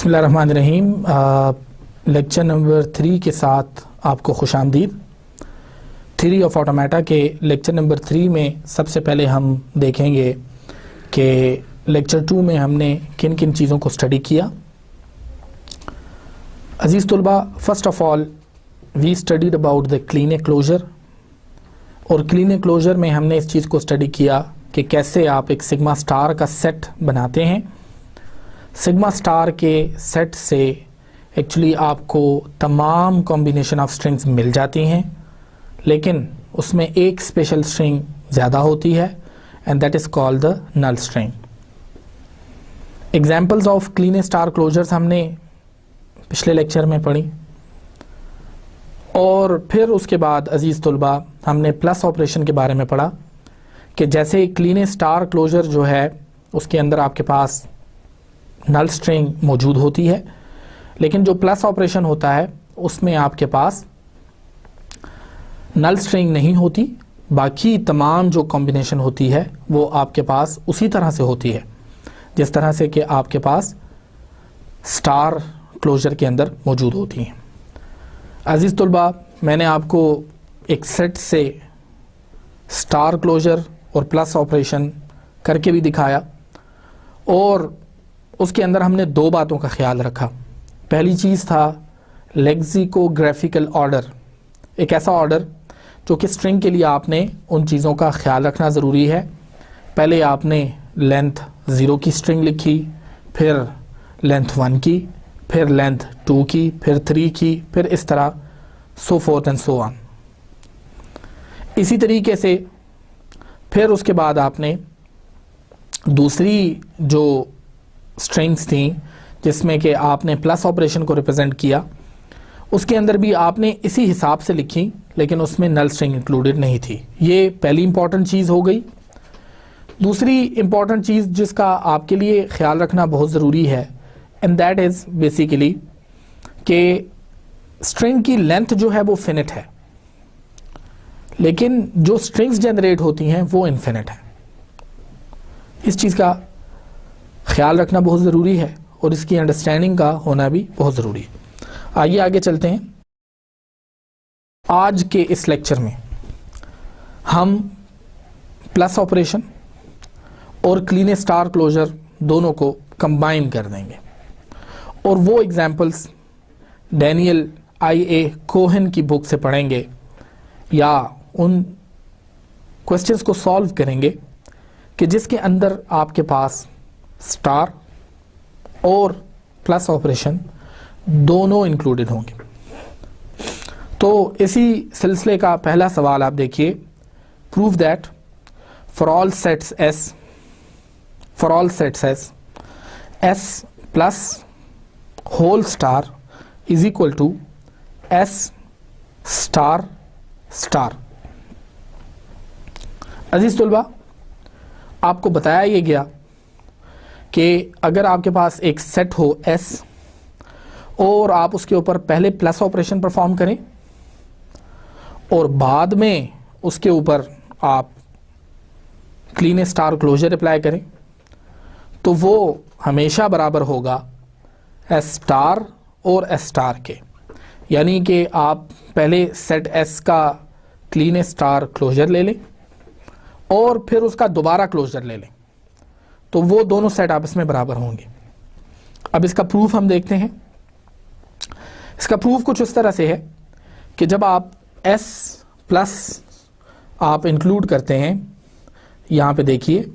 बिस्मिल्लाहिर्रहमानिर्रहीम। Lecture number 3 के साथ आपको खुशामदीद। थ्योरी ऑफ ऑटोमेटा के लेक्चर नंबर 3 में सबसे पहले हम देखेंगे कि लेक्चर 2 में हमने किन किन चीज़ों को स्टडी किया। अजीज़ तुलबा, first of all we studied about the Kleene closure, और क्लीन क्लोजर में हमने इस चीज़ को स्टडी किया कि कैसे आप एक सिग्मा स्टार का सेट बनाते हैं। सिग्मा स्टार के सेट से एक्चुअली आपको तमाम कॉम्बिनेशन ऑफ स्ट्रिंग्स मिल जाती हैं, लेकिन उसमें एक स्पेशल स्ट्रिंग ज़्यादा होती है and that is called the null string. Examples of Kleene star closures हमने पिछले लेक्चर में पढ़ी, और फिर उसके बाद अजीज़ तुलबा हमने प्लस ऑपरेशन के बारे में पढ़ा कि जैसे क्लीन स्टार क्लोजर जो है उसके अंदर आपके पास नल स्ट्रिंग मौजूद होती है, लेकिन जो प्लस ऑपरेशन होता है उसमें आपके पास नल स्ट्रिंग नहीं होती। बाकी तमाम जो कॉम्बिनेशन होती है वो आपके पास उसी तरह से होती है जिस तरह से कि आपके पास स्टार क्लोजर के अंदर मौजूद होती हैं। अजीज़ तुलबा, मैंने आपको एक सेट से स्टार क्लोजर और प्लस ऑपरेशन करके भी दिखाया, और उसके अंदर हमने दो बातों का ख्याल रखा। पहली चीज़ था लेक्सिकोग्राफिकल ऑर्डर, एक ऐसा ऑर्डर जो कि स्ट्रिंग के लिए आपने उन चीज़ों का ख्याल रखना ज़रूरी है। पहले आपने लेंथ 0 की स्ट्रिंग लिखी, फिर लेंथ 1 की, फिर लेंथ 2 की, फिर 3 की, फिर इस तरह सो फोर्थ एंड सो ऑन। इसी तरीके से फिर उसके बाद आपने दूसरी जो स्ट्रिंग्स थी जिसमें कि आपने प्लस ऑपरेशन को रिप्रेजेंट किया, उसके अंदर भी आपने इसी हिसाब से लिखी, लेकिन उसमें नल स्ट्रिंग इंक्लूडेड नहीं थी। ये पहली इंपॉर्टेंट चीज़ हो गई। दूसरी इंपॉर्टेंट चीज़ जिसका आपके लिए ख्याल रखना बहुत ज़रूरी है, एंड दैट इज़ बेसिकली कि स्ट्रिंग की लेंथ जो है वो फिनिट है, लेकिन जो स्ट्रिंग्स जनरेट होती हैं वो इनफिनिट है। इस चीज़ का ख्याल रखना बहुत ज़रूरी है और इसकी अंडरस्टैंडिंग का होना भी बहुत ज़रूरी है। आइए आगे चलते हैं। आज के इस लेक्चर में हम प्लस ऑपरेशन और क्लीन स्टार क्लोजर दोनों को कंबाइन कर देंगे, और वो एग्जाम्पल्स डैनियल I.A. कोहेन की बुक से पढ़ेंगे या उन क्वेश्चंस को सॉल्व करेंगे कि जिसके अंदर आपके पास स्टार और प्लस ऑपरेशन दोनों इंक्लूडेड होंगे। तो इसी सिलसिले का पहला सवाल आप देखिए। Prove that for all sets S plus whole star is equal to S star star. अजीज तुलबा, आपको बताया ये गया कि अगर आपके पास एक सेट हो S और आप उसके ऊपर पहले प्लस ऑपरेशन परफॉर्म करें और बाद में उसके ऊपर आप क्लीन स्टार क्लोजर अप्लाई करें, तो वो हमेशा बराबर होगा S स्टार और S स्टार के। यानी कि आप पहले सेट S का क्लीन स्टार क्लोजर ले लें और फिर उसका दोबारा क्लोजर ले लें, तो वो दोनों सेट आपस में बराबर होंगे। अब इसका प्रूफ हम देखते हैं। इसका प्रूफ कुछ इस तरह से है कि जब आप S प्लस आप इंक्लूड करते हैं, यहाँ पे देखिए,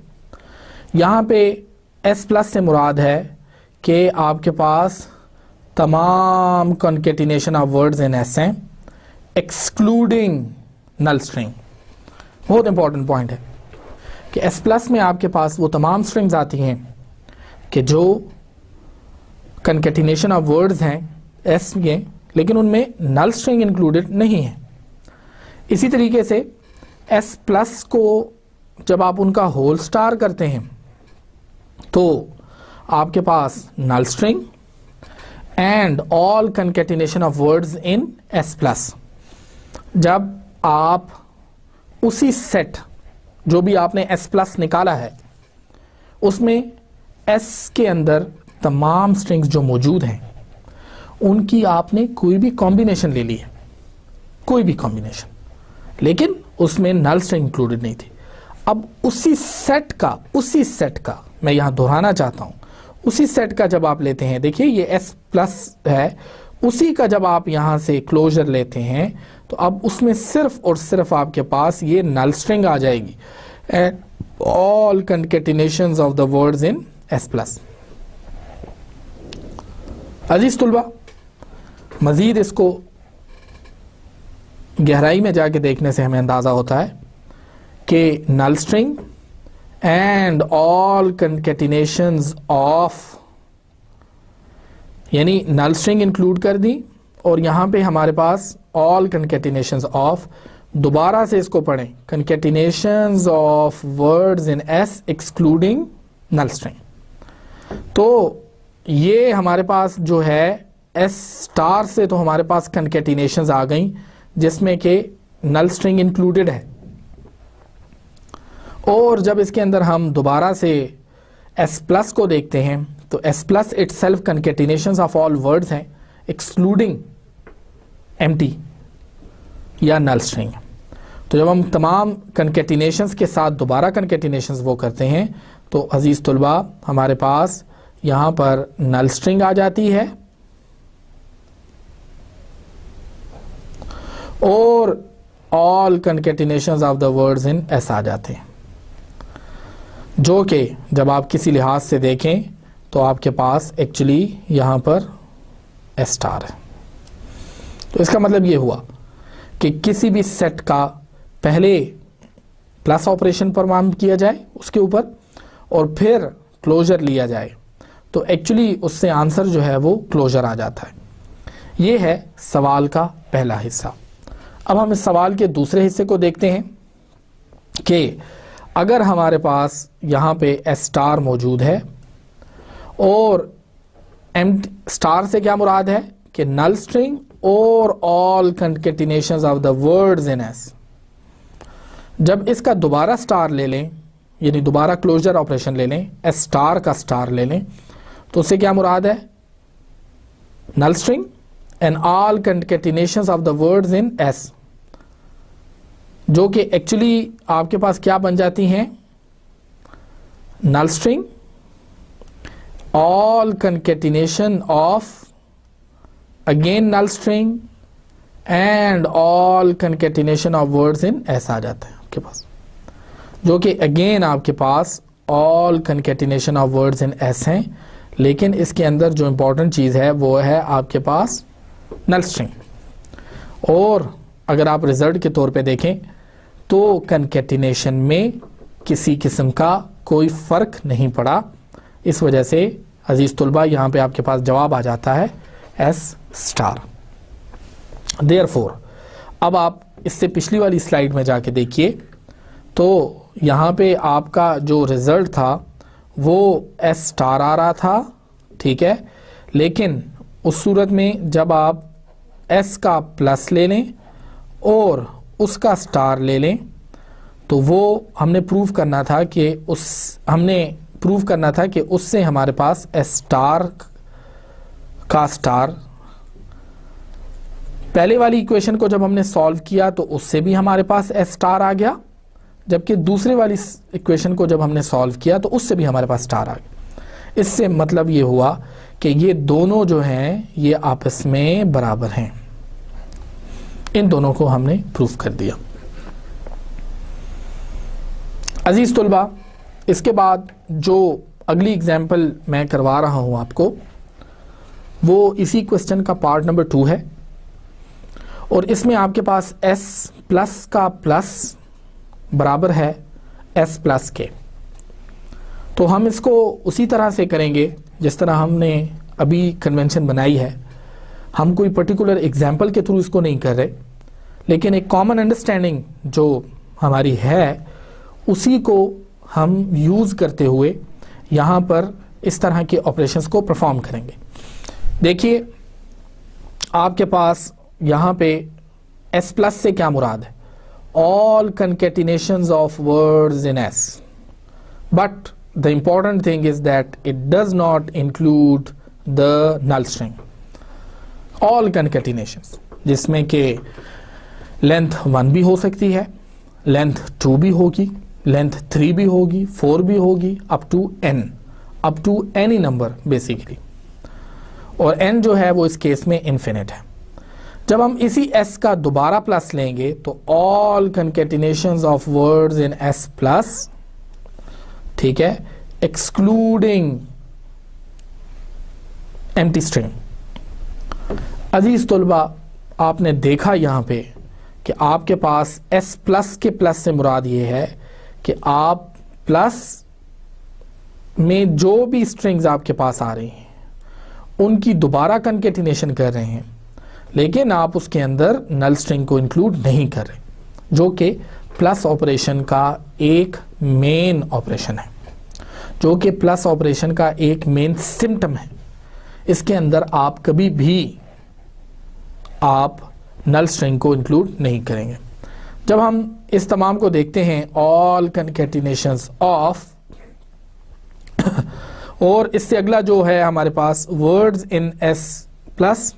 यहाँ पे S प्लस से मुराद है कि आपके पास तमाम concatenation of words in S हैं एक्सक्लूडिंग नल स्ट्रिंग। बहुत इंपॉर्टेंट पॉइंट है कि S प्लस में आपके पास वो तमाम स्ट्रिंग्स आती हैं कि जो कंकेटिनेशन ऑफ वर्ड्स हैं S में, लेकिन उनमें नल स्ट्रिंग इंक्लूडेड नहीं है। इसी तरीके से S प्लस को जब आप उनका होल स्टार करते हैं तो आपके पास null string and all concatenation of words in S plus. जब आप उसी सेट जो भी आपने S प्लस निकाला है उसमें S के अंदर तमाम स्ट्रिंग्स जो मौजूद हैं उनकी आपने कोई भी कॉम्बिनेशन ले ली है, कोई भी कॉम्बिनेशन, लेकिन उसमें नल स्ट्रिंग इंक्लूडेड नहीं थी। अब उसी सेट का मैं यहां दोहराना चाहता हूं, उसी सेट का जब आप लेते हैं, देखिए ये S प्लस है, उसी का जब आप यहां से क्लोजर लेते हैं तो अब उसमें सिर्फ और सिर्फ आपके पास ये नल स्ट्रिंग आ जाएगी, and all concatenations of the words in S plus. अजीज तुलबा, मजीद इसको गहराई में जाके देखने से हमें अंदाजा होता है कि null string and all concatenations of, यानी नल स्ट्रिंग इंक्लूड कर दी और यहां पे हमारे पास ऑल कंकेटिनेशंस ऑफ, दोबारा से इसको पढ़ें, concatenations of words in S excluding null string. तो ये हमारे पास जो है S स्टार से तो हमारे पास कंकेटिनेशंस आ गई जिसमें कि नल स्ट्रिंग इंक्लूडेड है, और जब इसके अंदर हम दोबारा से S प्लस को देखते हैं तो S plus itself concatenations of all words हैं एक्सक्लूडिंग एम्प्टी या नल स्ट्रिंग। तो जब हम तमाम कंकेटिनेशंस के साथ दोबारा कंकेटिनेशंस वो करते हैं तो अजीज तुलबा हमारे पास यहां पर नल स्ट्रिंग आ जाती है और all concatenations of the words in S आ जाते हैं, जो कि जब आप किसी लिहाज से देखें तो आपके पास एक्चुअली यहां पर S स्टार है। तो इसका मतलब ये हुआ कि किसी भी सेट का पहले प्लस ऑपरेशन परफॉर्म किया जाए उसके ऊपर और फिर क्लोजर लिया जाए तो एक्चुअली उससे आंसर जो है वो क्लोजर आ जाता है। ये है सवाल का पहला हिस्सा। अब हम इस सवाल के दूसरे हिस्से को देखते हैं कि अगर हमारे पास यहाँ पे S स्टार मौजूद है और M स्टार से क्या मुराद है कि नल स्ट्रिंग और all concatenations of the words in S, जब इसका दोबारा स्टार ले लें यानी दोबारा क्लोजर ऑपरेशन ले लें, S स्टार का स्टार ले लें, तो उससे क्या मुराद है, null string and all concatenations of the words in S, जो कि एक्चुअली आपके पास क्या बन जाती हैं, null string all concatenation of again null string and all concatenation of words in S आ जाता है आपके पास, जो कि अगेन आपके पास all concatenation of words in S हैं, लेकिन इसके अंदर जो इंपॉर्टेंट चीज़ है वो है आपके पास नल स्ट्रिंग। और अगर आप रिजल्ट के तौर पे देखें तो कंकेटिनेशन में किसी किस्म का कोई फ़र्क नहीं पड़ा, इस वजह से अजीज़ तुलबा यहाँ पे आपके पास जवाब आ जाता है S स्टार। देयरफॉर अब आप इससे पिछली वाली स्लाइड में जाके देखिए तो यहाँ पे आपका जो रिज़ल्ट था वो S स्टार आ रहा था, ठीक है, लेकिन उस सूरत में जब आप S का प्लस ले लें और उसका स्टार ले लें तो वो हमने प्रूव करना था कि उससे हमारे पास S स्टार का स्टार, पहले वाली इक्वेशन को जब हमने सॉल्व किया तो उससे भी हमारे पास S स्टार आ गया, जबकि दूसरे वाली इक्वेशन को जब हमने सॉल्व किया तो उससे भी हमारे पास स्टार आ गया। इससे मतलब ये हुआ कि ये दोनों जो हैं ये आपस में बराबर हैं। इन दोनों को हमने प्रूफ कर दिया। अजीज तुलबा, इसके बाद जो अगली एग्जाम्पल मैं करवा रहा हूं आपको वो इसी क्वेश्चन का पार्ट नंबर 2 है और इसमें आपके पास S प्लस का प्लस बराबर है S प्लस के। तो हम इसको उसी तरह से करेंगे जिस तरह हमने अभी कन्वेंशन बनाई है। हम कोई पर्टिकुलर एग्जाम्पल के थ्रू इसको नहीं कर रहे, लेकिन एक कॉमन अंडरस्टैंडिंग जो हमारी है उसी को हम यूज़ करते हुए यहाँ पर इस तरह के ऑपरेशंस को परफॉर्म करेंगे। देखिए आपके पास यहाँ पे S प्लस से क्या मुराद है, all concatenations of words in S, but the important thing is that it does not include the null string. All concatenations, जिसमें के लेंथ 1 भी हो सकती है, लेंथ 2 भी होगी, लेंथ 3 भी होगी, 4 भी होगी, up to any number basically, और n जो है वो इस केस में इन्फिनिट है। जब हम इसी s का दोबारा प्लस लेंगे तो all concatenations of words in s plus, ठीक है, एक्सक्लूडिंग एम्प्टी स्ट्रिंग। अजीज तुलबा, आपने देखा यहां पे कि आपके पास s प्लस के प्लस से मुराद ये है कि आप प्लस में जो भी स्ट्रिंग्स आपके पास आ रही हैं उनकी दोबारा कंकेटिनेशन कर रहे हैं, लेकिन आप उसके अंदर नल स्ट्रिंग को इंक्लूड नहीं कर रहे, जो कि प्लस ऑपरेशन का एक मेन ऑपरेशन है, जो कि प्लस ऑपरेशन का एक मेन सिम्टम है। इसके अंदर आप कभी भी आप नल स्ट्रिंग को इंक्लूड नहीं करेंगे। जब हम इस तमाम को देखते हैं, ऑल कंकेटिनेशंस ऑफ, और इससे अगला जो है हमारे पास वर्ड्स इन s प्लस,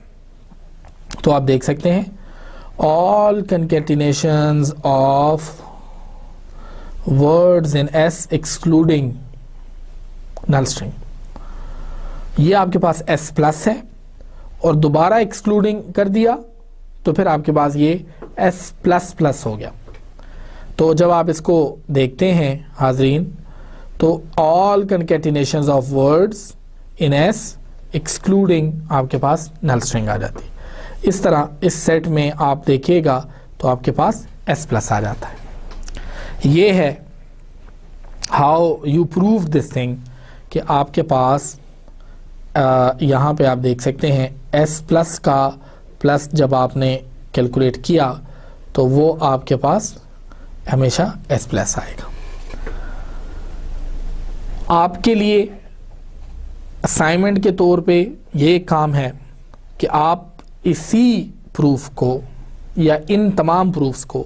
तो आप देख सकते हैं all concatenations of words in s excluding null string. ये आपके पास s प्लस है और दोबारा एक्सक्लूडिंग कर दिया तो फिर आपके पास ये s प्लस प्लस हो गया। तो जब आप इसको देखते हैं हाजरीन, तो all concatenations of words in s excluding आपके पास नल स्ट्रिंग आ जाती है। इस तरह इस सेट में आप देखिएगा तो आपके पास s प्लस आ जाता है। ये है how you prove this thing कि आपके पास यहाँ पे आप देख सकते हैं s प्लस का प्लस जब आपने कैलकुलेट किया तो वो आपके पास हमेशा s प्लस आएगा। आपके लिए असाइनमेंट के तौर पे ये काम है कि आप इसी प्रूफ को या इन तमाम प्रूफ्स को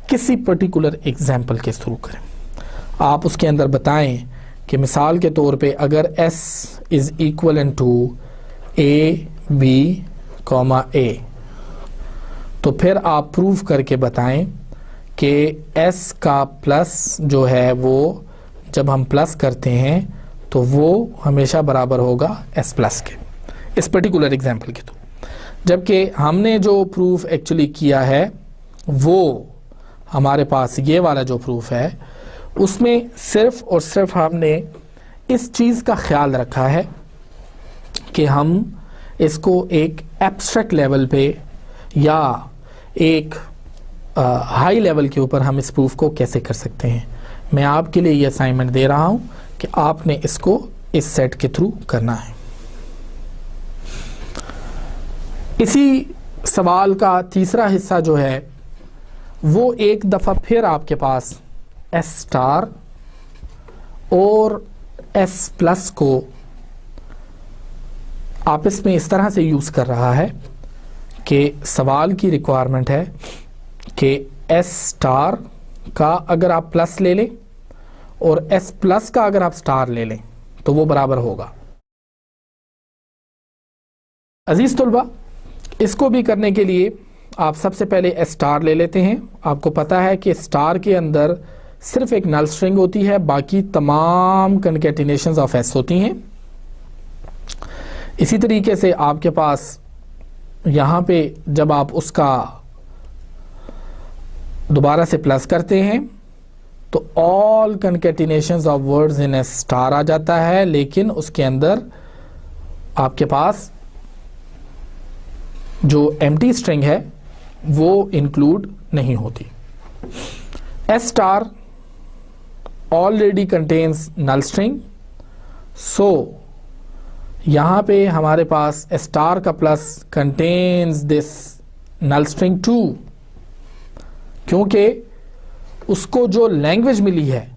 किसी पर्टिकुलर एग्जाम्पल के थ्रू करें। आप उसके अंदर बताएं कि मिसाल के तौर पे अगर s is equal to a b a, तो फिर आप प्रूफ करके बताएं कि s का प्लस जो है वो जब हम प्लस करते हैं तो वो हमेशा बराबर होगा s प्लस के, इस पर्टिकुलर एग्जाम्पल के। तो जबकि हमने जो प्रूफ एक्चुअली किया है वो हमारे पास ये वाला जो प्रूफ है उसमें सिर्फ और सिर्फ हमने इस चीज़ का ख्याल रखा है कि हम इसको एक एब्स्ट्रैक्ट लेवल पे या एक हाई लेवल के ऊपर हम इस प्रूफ को कैसे कर सकते हैं। मैं आपके लिए ये असाइनमेंट दे रहा हूं कि आपने इसको इस सेट के थ्रू करना है। इसी सवाल का तीसरा हिस्सा जो है वो एक दफ़ा फिर आपके पास s स्टार और s प्लस को आपस में इस तरह से यूज़ कर रहा है कि सवाल की रिक्वायरमेंट है कि s स्टार का अगर आप प्लस ले लें और s प्लस का अगर आप स्टार ले लें तो वो बराबर होगा। अजीज तुलबा, इसको भी करने के लिए आप सबसे पहले s स्टार ले लेते हैं। आपको पता है कि स्टार के अंदर सिर्फ एक नल स्ट्रिंग होती है, बाकी तमाम कंकेटिनेशंस ऑफ s होती हैं। इसी तरीके से आपके पास यहाँ पे जब आप उसका दोबारा से प्लस करते हैं तो all concatenations of words in s star आ जाता है, लेकिन उसके अंदर आपके पास जो एम्प्टी स्ट्रिंग है वो इंक्लूड नहीं होती। s star already contains null string, so यहाँ पे हमारे पास s स्टार का plus contains this null string 2, क्योंकि उसको जो लैंग्वेज मिली है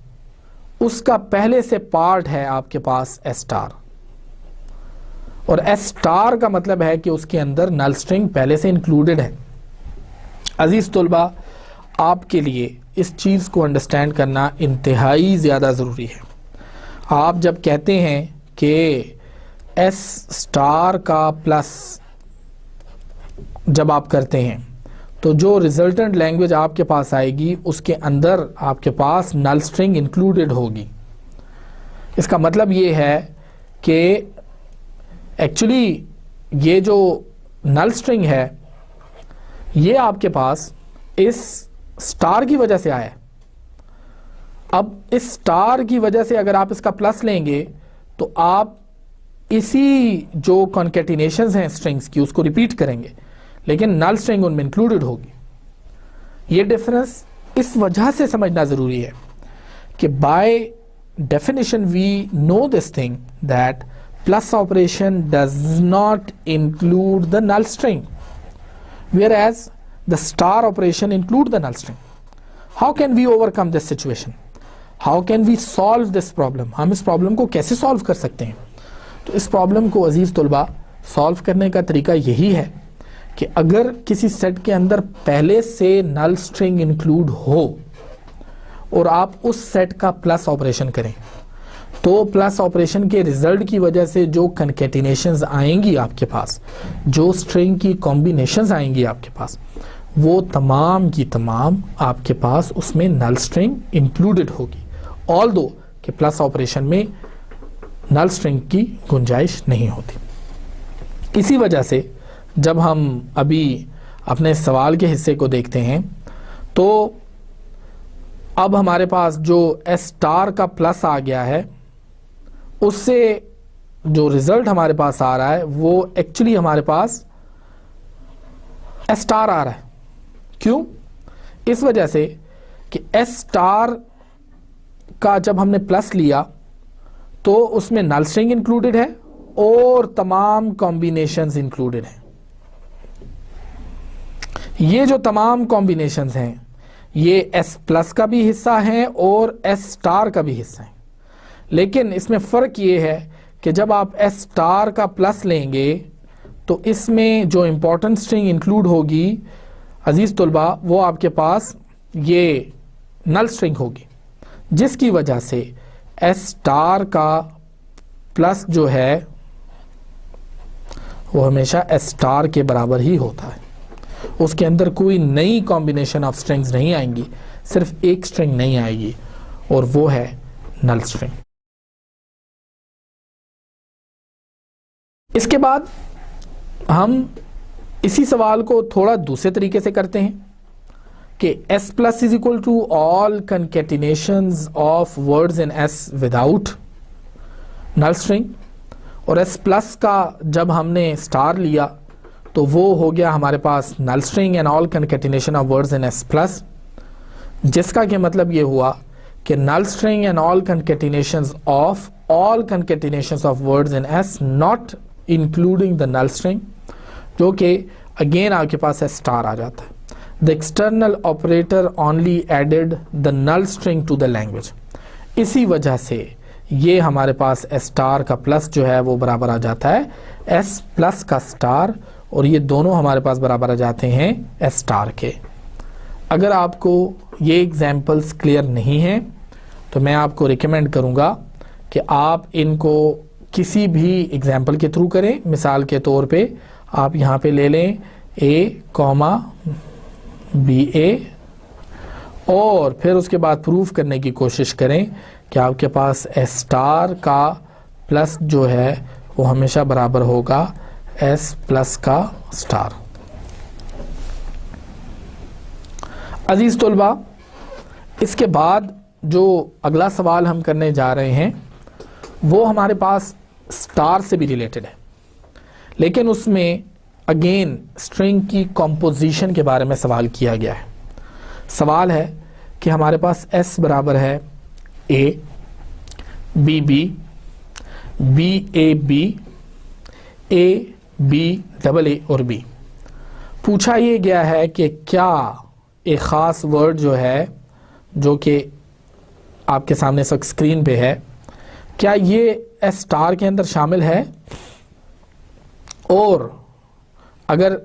उसका पहले से पार्ट है आपके पास s स्टार, और s स्टार का मतलब है कि उसके अंदर नल स्ट्रिंग पहले से इंक्लूडेड है। अजीज तुलबा, आपके लिए इस चीज़ को अंडरस्टैंड करना इंतहाई ज़्यादा ज़रूरी है। आप जब कहते हैं कि एस स्टार का प्लस जब आप करते हैं तो जो रिजल्टेंट लैंग्वेज आपके पास आएगी उसके अंदर आपके पास नल स्ट्रिंग इंक्लूडेड होगी। इसका मतलब ये है कि एक्चुअली ये जो नल स्ट्रिंग है ये आपके पास इस स्टार की वजह से आया है। अब इस स्टार की वजह से अगर आप इसका प्लस लेंगे तो आप इसी जो कॉन्केटिनेशंस हैं स्ट्रिंग्स की उसको रिपीट करेंगे, लेकिन नल स्ट्रिंग उनमें इंक्लूडेड होगी। ये डिफरेंस इस वजह से समझना ज़रूरी है कि by definition we know this thing that plus operation does not include the null string whereas the star operation include the null string. How can we overcome this situation? How can we solve this problem? हम इस problem को कैसे solve कर सकते हैं? तो इस problem को अजीज तुलबा सॉल्व करने का तरीका यही है कि अगर किसी सेट के अंदर पहले से नल स्ट्रिंग इंक्लूड हो और आप उस सेट का प्लस ऑपरेशन करें तो प्लस ऑपरेशन के रिजल्ट की वजह से जो कनकेटिनेशंस आएंगी आपके पास, जो स्ट्रिंग की कॉम्बिनेशंस आएंगी आपके पास, वो तमाम की तमाम आपके पास उसमें नल स्ट्रिंग इंक्लूडेड होगी, ऑल्दो कि प्लस ऑपरेशन में नल स्ट्रिंग की गुंजाइश नहीं होती। इसी वजह से जब हम अभी अपने सवाल के हिस्से को देखते हैं तो अब हमारे पास जो एस स्टार का प्लस आ गया है उससे जो रिजल्ट हमारे पास आ रहा है वो एक्चुअली हमारे पास एस स्टार आ रहा है। क्यों? इस वजह से कि एस स्टार का जब हमने प्लस लिया तो उसमें नल स्ट्रिंग इंक्लूडेड है और तमाम कॉम्बिनेशंस इंक्लूडेड हैं। ये जो तमाम कॉम्बिनेशंस हैं ये एस प्लस का भी हिस्सा है और एस स्टार का भी हिस्सा है, लेकिन इसमें फ़र्क ये है कि जब आप एस स्टार का प्लस लेंगे तो इसमें जो इम्पोर्टेंट स्ट्रिंग इंक्लूड होगी अजीज़ तुलबा वो आपके पास ये नल स्ट्रिंग होगी, जिसकी वजह से एस स्टार का प्लस जो है वो हमेशा एस स्टार के बराबर ही होता है। उसके अंदर कोई नई कॉम्बिनेशन ऑफ स्ट्रिंग्स नहीं आएंगी, सिर्फ एक स्ट्रिंग नहीं आएगी और वो है नल स्ट्रिंग। इसके बाद हम इसी सवाल को थोड़ा दूसरे तरीके से करते हैं कि S plus is equal to all concatenations of words in S without null string, और S प्लस का जब हमने स्टार लिया तो वो हो गया हमारे पास null string and all concatenation of words in S plus, जिसका क्या मतलब ये हुआ कि null string and all concatenations of words in S not including the null string, जो कि अगेन आपके पास एस स्टार आ जाता है। The external operator only added the null string to the language. इसी वजह से ये हमारे पास एस स्टार का प्लस जो है वो बराबर आ जाता है एस प्लस का स्टार, और ये दोनों हमारे पास बराबर आ जाते हैं एस स्टार के। अगर आपको ये एग्जाम्पल्स क्लियर नहीं हैं तो मैं आपको रिकमेंड करूँगा कि आप इनको किसी भी एग्जाम्पल के थ्रू करें। मिसाल के तौर पे आप यहाँ पे ले लें ए कॉमा बी ए और फिर उसके बाद प्रूफ करने की कोशिश करें कि आपके पास एस स्टार का प्लस जो है वो हमेशा बराबर होगा एस प्लस का स्टार। अजीज तुलबा, इसके बाद जो अगला सवाल हम करने जा रहे हैं वो हमारे पास स्टार से भी रिलेटेड है, लेकिन उसमें अगेन स्ट्रिंग की कॉम्पोजिशन के बारे में सवाल किया गया है। सवाल है कि हमारे पास S बराबर है A B B B A B A B double A और बी। पूछा ये गया है कि क्या एक ख़ास वर्ड जो है जो कि आपके सामने सब स्क्रीन पे है, क्या ये एस स्टार के अंदर शामिल है, और अगर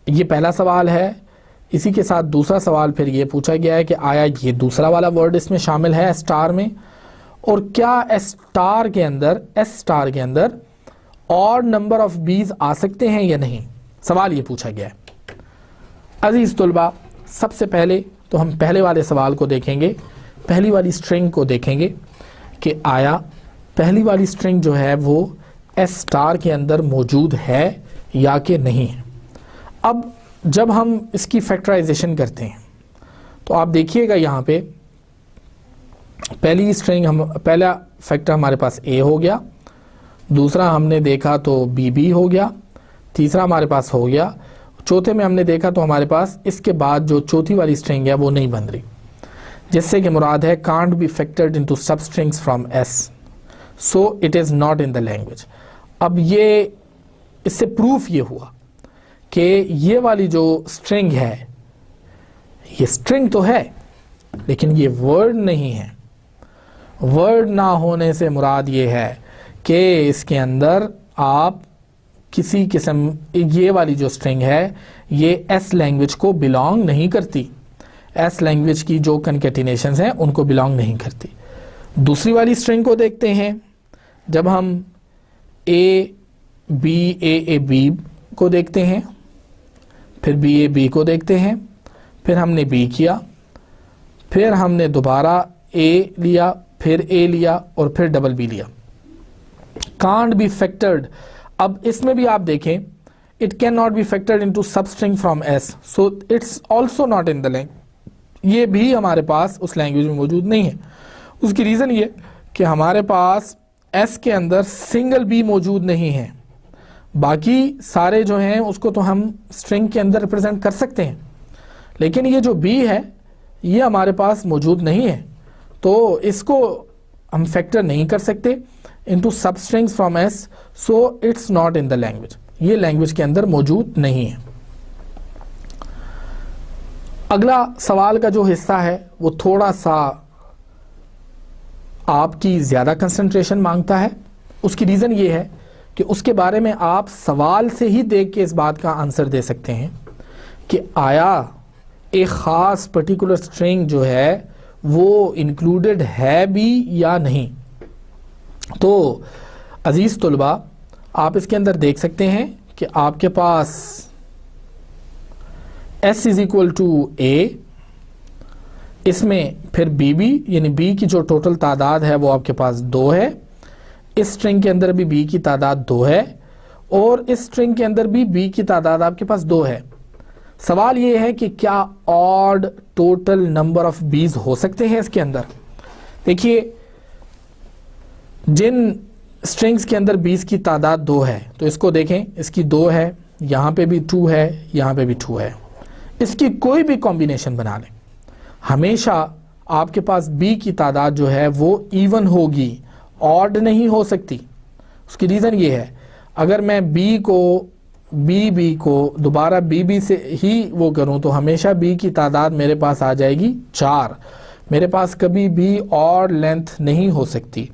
ये पहला सवाल है इसी के साथ दूसरा सवाल फिर ये पूछा गया है कि आया ये दूसरा वाला वर्ड इसमें शामिल है एस स्टार में, और क्या एस स्टार के अंदर और नंबर ऑफ बीज आ सकते हैं या नहीं, सवाल ये पूछा गया है। अजीज तुलबा, सबसे पहले तो हम पहले वाले सवाल को देखेंगे, पहली वाली स्ट्रिंग को देखेंगे कि आया पहली वाली स्ट्रिंग जो है वो एस स्टार के अंदर मौजूद है या कि नहीं है। अब जब हम इसकी फैक्टराइजेशन करते हैं तो आप देखिएगा यहाँ पे पहली स्ट्रिंग पहला फैक्टर हमारे पास ए हो गया, दूसरा हमने देखा तो बी हो गया, तीसरा हमारे पास हो गया, चौथे में हमने देखा तो हमारे पास इसके बाद जो चौथी वाली स्ट्रिंग है वो नहीं बन रही, जिससे कि मुराद है कांट बी फैक्टर्ड इनटू सब strings from S, so it is not in the language. अब ये इससे प्रूफ ये हुआ कि ये वाली जो स्ट्रिंग है ये स्ट्रिंग तो है लेकिन ये वर्ड नहीं है। वर्ड ना होने से मुराद ये है कि इसके अंदर आप किसी किस्म, ये वाली जो स्ट्रिंग है ये एस लैंग्वेज को बिलोंग नहीं करती, एस लैंग्वेज की जो कनकेटिनेशंस हैं उनको बिलोंग नहीं करती। दूसरी वाली स्ट्रिंग को देखते हैं, जब हम ए बी को देखते हैं, फिर बी को देखते हैं, फिर हमने बी किया, फिर हमने दोबारा ए लिया, फिर ए लिया और फिर डबल बी लिया, कांट बी फैक्टर्ड। अब इसमें भी आप देखें it can not be factored into सब string from S, so it's also not in the language. ये भी हमारे पास उस लैंग्वेज में मौजूद नहीं है। उसकी रीज़न ये कि हमारे पास एस के अंदर सिंगल बी मौजूद नहीं है, बाकी सारे जो हैं उसको तो हम स्ट्रिंग के अंदर रिप्रेजेंट कर सकते हैं, लेकिन ये जो बी है ये हमारे पास मौजूद नहीं है, तो इसको हम फैक्टर नहीं कर सकते इनटू सब strings from S, so it's not in the language, ये लैंग्वेज के अंदर मौजूद नहीं है। अगला सवाल का जो हिस्सा है वो थोड़ा सा आपकी ज़्यादा कंसंट्रेशन मांगता है। उसकी रीज़न ये है कि उसके बारे में आप सवाल से ही देख के इस बात का आंसर दे सकते हैं कि आया एक ख़ास पर्टिकुलर स्ट्रिंग जो है वो इंक्लूडेड है भी या नहीं। तो अजीज़ तुलबा, आप इसके अंदर देख सकते हैं कि आपके पास s इज इक्वल टू ए, इसमें फिर बी यानी बी की जो टोटल तादाद है वो आपके पास 2 है, इस स्ट्रिंग के अंदर भी बी की तादाद 2 है और इस स्ट्रिंग के अंदर भी बी की तादाद आपके पास 2 है। सवाल ये है कि क्या ऑड टोटल नंबर ऑफ बीज हो सकते हैं इसके अंदर। देखिए, जिन स्ट्रिंग्स के अंदर बीज की तादाद 2 है तो इसको देखें, इसकी 2 है, यहाँ पे भी 2 है, यहाँ पे भी 2 है, इसकी कोई भी कॉम्बिनेशन बना लें, हमेशा आपके पास बी की तादाद जो है वो इवन होगी, ऑड नहीं हो सकती। उसकी रीज़न ये है, अगर मैं बी को दोबारा बी से ही वो करूं तो हमेशा बी की तादाद मेरे पास आ जाएगी 4, मेरे पास कभी भी ऑड लेंथ नहीं हो सकती।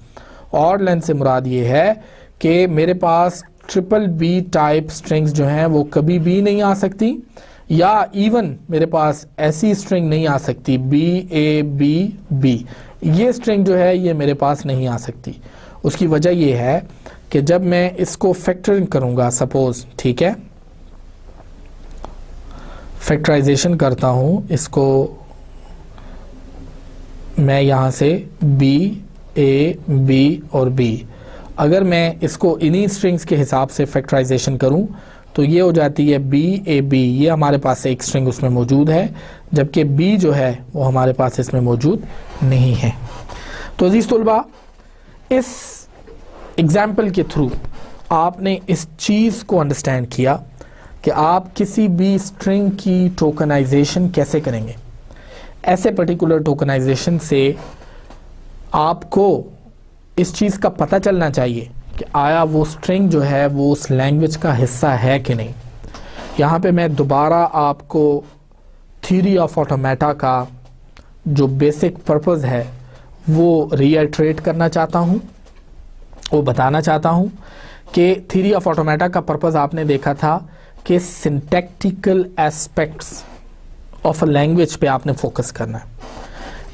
ऑड लेंथ से मुराद ये है कि मेरे पास ट्रिपल बी टाइप स्ट्रिंग्स जो हैं वो कभी भी नहीं आ सकती, या इवन मेरे पास ऐसी स्ट्रिंग नहीं आ सकती बी ए बी, ये स्ट्रिंग जो है ये मेरे पास नहीं आ सकती। उसकी वजह ये है कि जब मैं इसको फैक्टरिंग करूंगा, सपोज, ठीक है, फैक्टराइजेशन करता हूं इसको, मैं यहां से बी ए बी और बी, अगर मैं इसको इन्हीं स्ट्रिंग्स के हिसाब से फैक्टराइजेशन करूं तो ये हो जाती है बी ए बी, ये हमारे पास एक स्ट्रिंग उसमें मौजूद है, जबकि बी जो है वो हमारे पास इसमें मौजूद नहीं है। तो अजीज़ तुलबा, इस एग्जाम्पल के थ्रू आपने इस चीज़ को अंडरस्टैंड किया कि आप किसी भी स्ट्रिंग की टोकनाइजेशन कैसे करेंगे। ऐसे पर्टिकुलर टोकनाइजेशन से आपको इस चीज़ का पता चलना चाहिए कि आया वो स्ट्रिंग जो है वो उस लैंग्वेज का हिस्सा है कि नहीं। यहाँ पे मैं दोबारा आपको थ्योरी ऑफ ऑटोमेटा का जो बेसिक पर्पस है वो रीइटरेट करना चाहता हूँ, वो बताना चाहता हूँ कि थ्योरी ऑफ ऑटोमेटा का पर्पस आपने देखा था कि syntactical aspects of a language पे आपने फोकस करना है।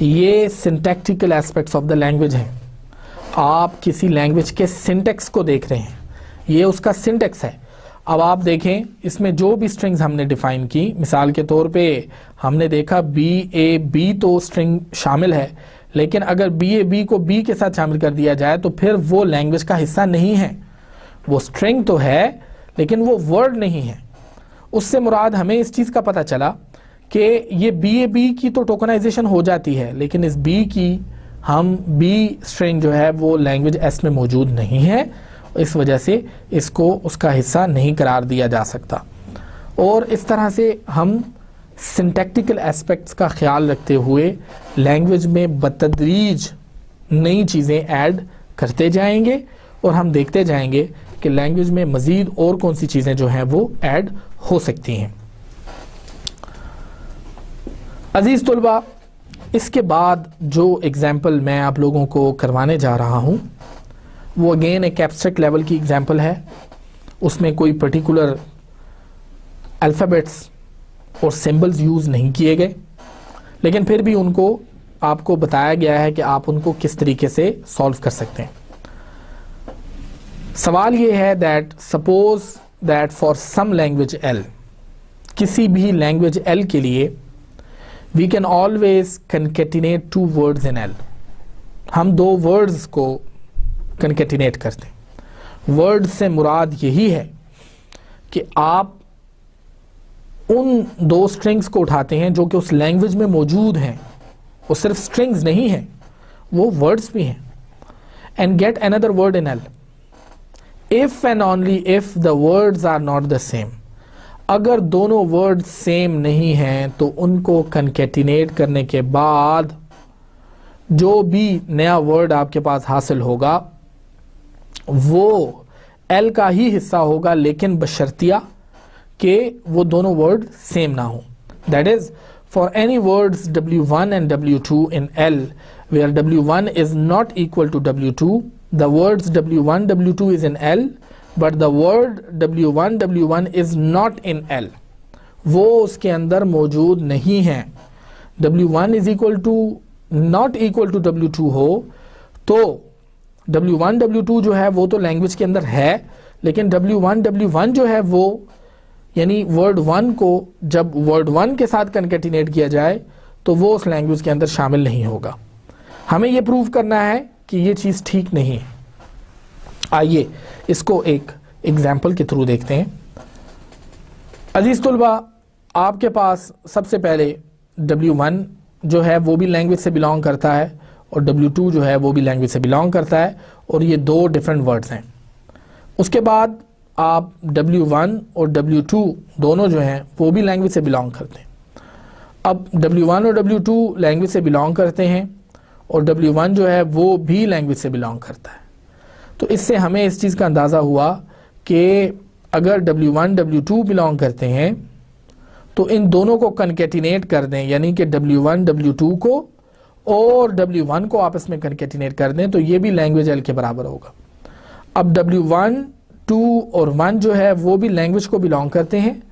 ये syntactical aspects of the language हैं। आप किसी लैंग्वेज के सिंटेक्स को देख रहे हैं, ये उसका सिंटेक्स है। अब आप देखें इसमें जो भी स्ट्रिंग्स हमने डिफाइन की, मिसाल के तौर पे हमने देखा BAB तो स्ट्रिंग शामिल है, लेकिन अगर BAB को B के साथ शामिल कर दिया जाए तो फिर वो लैंग्वेज का हिस्सा नहीं है। वो स्ट्रिंग तो है लेकिन वो वर्ड नहीं है। उससे मुराद हमें इस चीज़ का पता चला कि ये BAB की तो टोकनाइजेशन हो जाती है, लेकिन इस B की हम B स्ट्रिंग जो है वो लैंग्वेज S में मौजूद नहीं है, इस वजह से इसको उसका हिस्सा नहीं करार दिया जा सकता। और इस तरह से हम सिंटैक्टिकल एस्पेक्ट्स का ख्याल रखते हुए लैंग्वेज में बतदरीज नई चीज़ें ऐड करते जाएंगे और हम देखते जाएंगे कि लैंग्वेज में मज़ीद और कौन सी चीज़ें जो हैं वो ऐड हो सकती हैं। अजीज़ तुलबा, इसके बाद जो एग्ज़ाम्पल मैं आप लोगों को करवाने जा रहा हूँ वो अगेन एक एब्स्ट्रैक्ट लेवल की एग्ज़ाम्पल है। उसमें कोई पर्टिकुलर अल्फ़ाबेट्स और सिंबल्स यूज़ नहीं किए गए, लेकिन फिर भी उनको आपको बताया गया है कि आप उनको किस तरीके से सॉल्व कर सकते हैं। सवाल ये है that suppose that for some language L, किसी भी लैंग्वेज L के लिए we can always concatenate two words in L। हम दो वर्ड्स को कनकेटिनेट करते हैं। वर्ड से मुराद यही है कि आप उन दो स्ट्रिंग्स को उठाते हैं जो कि उस लैंग्वेज में मौजूद हैं, वो सिर्फ स्ट्रिंग्स नहीं हैं, वो वर्ड्स भी हैं, and get another word in L if and only if the words are not the same. अगर दोनों वर्ड सेम नहीं हैं तो उनको कनकेटिनेट करने के बाद जो भी नया वर्ड आपके पास हासिल होगा वो L का ही हिस्सा होगा, लेकिन बशर्तिया कि वो दोनों वर्ड सेम ना हो। That is for any words W1 and W2 in L where W1 is not equal to W2, the words W1 W2 is in L but the word W1 W1 is not in L, वो उसके अंदर मौजूद नहीं है। W1 is equal to not equal to W2 हो तो W1 W2 जो है वो तो लैंग्वेज के अंदर है, लेकिन W1 W1 जो है वो यानी वर्ड 1 को जब वर्ड 1 के साथ कनकेटिनेट किया जाए तो वो उस लैंग्वेज के अंदर शामिल नहीं होगा। हमें ये प्रूव करना है कि ये चीज़ ठीक नहीं है। आइए इसको एक एग्जाम्पल के थ्रू देखते हैं। अजीज़ तुलबा, आपके पास सबसे पहले W1 जो है वो भी लैंग्वेज से बिलोंग करता है और W2 जो है वो भी लैंग्वेज से बिलोंग करता है, और ये दो डिफरेंट वर्ड्स हैं। उसके बाद आप W1 और W2 दोनों जो हैं वो भी लैंग्वेज से बिलोंग करते हैं। अब W1 और W2 लैंग्वेज से बिलोंग करते हैं और W1 जो है वो भी लैंग्वेज से बिलोंग करता है, तो इससे हमें इस चीज़ का अंदाज़ा हुआ कि अगर W1 W2 बिलोंग करते हैं तो इन दोनों को कनकेटिनेट कर दें, यानी कि W1 W2 को और W1 को आपस में कनकेटिनेट कर दें तो ये भी लैंग्वेज L के बराबर होगा। अब W1 2 और 1 जो है वो भी लैंग्वेज को बिलोंग करते हैं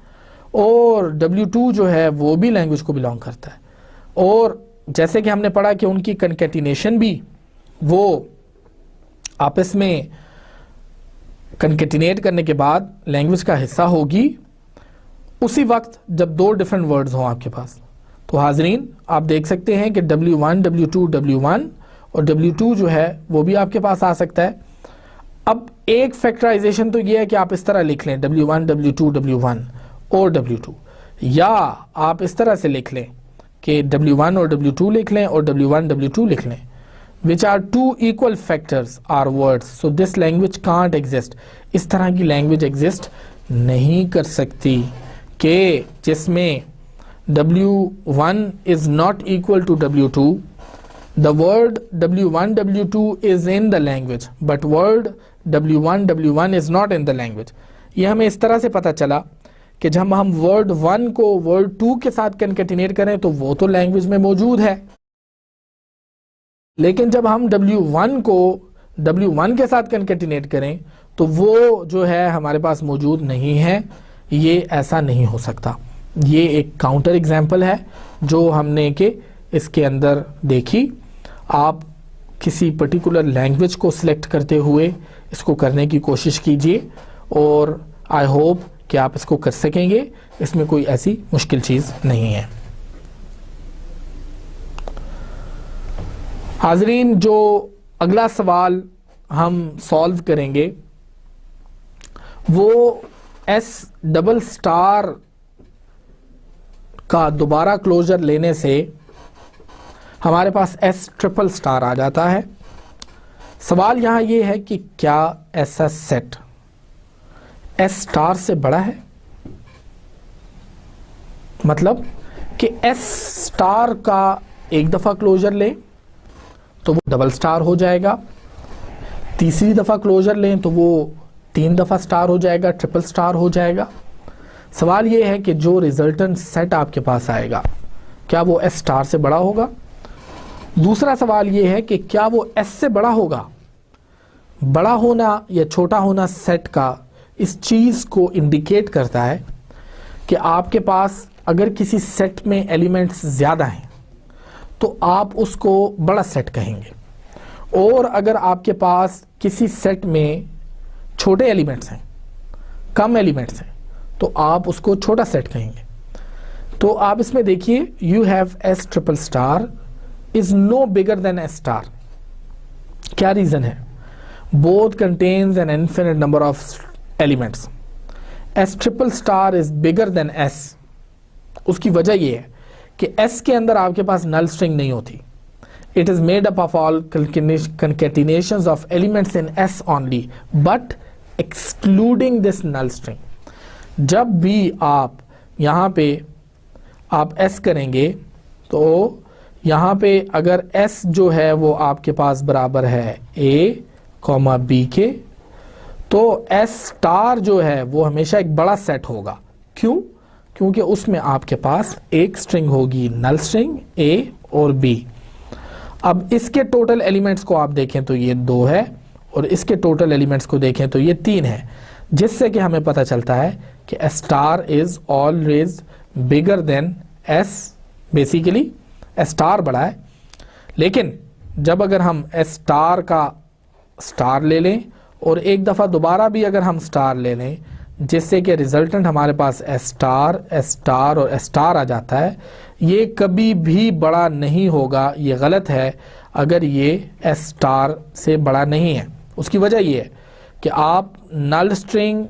और W2 जो है वो भी लैंग्वेज को बिलोंग करता है, और जैसे कि हमने पढ़ा कि उनकी कनकेटिनेशन भी वो आपस में कनकेटिनेट करने के बाद लैंग्वेज का हिस्सा होगी उसी वक्त जब दो डिफरेंट वर्ड्स हों आपके पास। तो हाजरीन, आप देख सकते हैं कि W1 W2 W1 और W2 जो है वो भी आपके पास आ सकता है। अब एक फैक्टराइजेशन तो ये है कि आप इस तरह लिख लें W1 W2 W1 और W2, या आप इस तरह से लिख लें कि W1 और W2 लिख लें और W1 W2 लिख लें, which are two equal factors are words, so this language can't exist। इस तरह की लैंग्वेज एग्जिस्ट नहीं कर सकती कि जिसमें W1 is not equal to W2, the word W1 W2 is in the language but word W1 W1 is not in the language। ये हमें इस तरह से पता चला कि जब हम वर्ड 1 को वर्ड 2 के साथ कनकेटिनेट करें तो वो तो लैंग्वेज में मौजूद है, लेकिन जब हम W1 को W1 के साथ कनकेटिनेट करें तो वो जो है हमारे पास मौजूद नहीं है। ये ऐसा नहीं हो सकता। ये एक काउंटर एग्जाम्पल है जो हमने कि इसके अंदर देखी। आप किसी पर्टिकुलर लैंग्वेज को सिलेक्ट करते हुए इसको करने की कोशिश कीजिए और आई होप कि आप इसको कर सकेंगे, इसमें कोई ऐसी मुश्किल चीज़ नहीं है। हाज़रीन, जो अगला सवाल हम सॉल्व करेंगे वो एस डबल स्टार का दोबारा क्लोजर लेने से हमारे पास एस ट्रिपल स्टार आ जाता है। सवाल यहां ये है कि क्या ऐसा सेट एस स्टार से बड़ा है? मतलब कि एस स्टार का एक दफा क्लोजर लें तो वो डबल स्टार हो जाएगा, तीसरी दफा क्लोजर लें तो वो 3 दफा स्टार हो जाएगा, ट्रिपल स्टार हो जाएगा। सवाल ये है कि जो रिजल्टेंट सेट आपके पास आएगा क्या वो एस स्टार से बड़ा होगा? दूसरा सवाल ये है कि क्या वो एस से बड़ा होगा? बड़ा होना या छोटा होना सेट का इस चीज़ को इंडिकेट करता है कि आपके पास अगर किसी सेट में एलिमेंट्स ज़्यादा हैं तो आप उसको बड़ा सेट कहेंगे, और अगर आपके पास किसी सेट में छोटे एलिमेंट्स हैं, कम एलिमेंट्स हैं, तो आप उसको छोटा सेट कहेंगे। तो आप इसमें देखिए, you have S triple star is no bigger than S star. क्या रीजन है? Both contains an infinite number of elements. S triple star is bigger than S. उसकी वजह यह है कि एस के अंदर आपके पास नल स्ट्रिंग नहीं होती। It is made up of all concatenations of elements in S only, but excluding this null string. जब भी आप यहाँ पे आप S करेंगे तो यहाँ पे अगर S जो है वो आपके पास बराबर है A, B के, तो S स्टार जो है वो हमेशा एक बड़ा सेट होगा। क्यों? क्योंकि उसमें आपके पास एक स्ट्रिंग होगी, नल स्ट्रिंग A और B। अब इसके टोटल एलिमेंट्स को आप देखें तो ये 2 है, और इसके टोटल एलिमेंट्स को देखें तो ये 3 है, जिससे कि हमें पता चलता है कि S star is always bigger than S. Basically S star बड़ा है, लेकिन जब अगर हम एस स्टार का स्टार ले लें और एक दफ़ा दोबारा भी अगर हम स्टार ले लें, जिससे कि रिजल्टेंट हमारे पास एस स्टार और एस स्टार आ जाता है, ये कभी भी बड़ा नहीं होगा। ये गलत है अगर ये एस स्टार से बड़ा नहीं है। उसकी वजह ये है कि आप नल स्ट्रिंग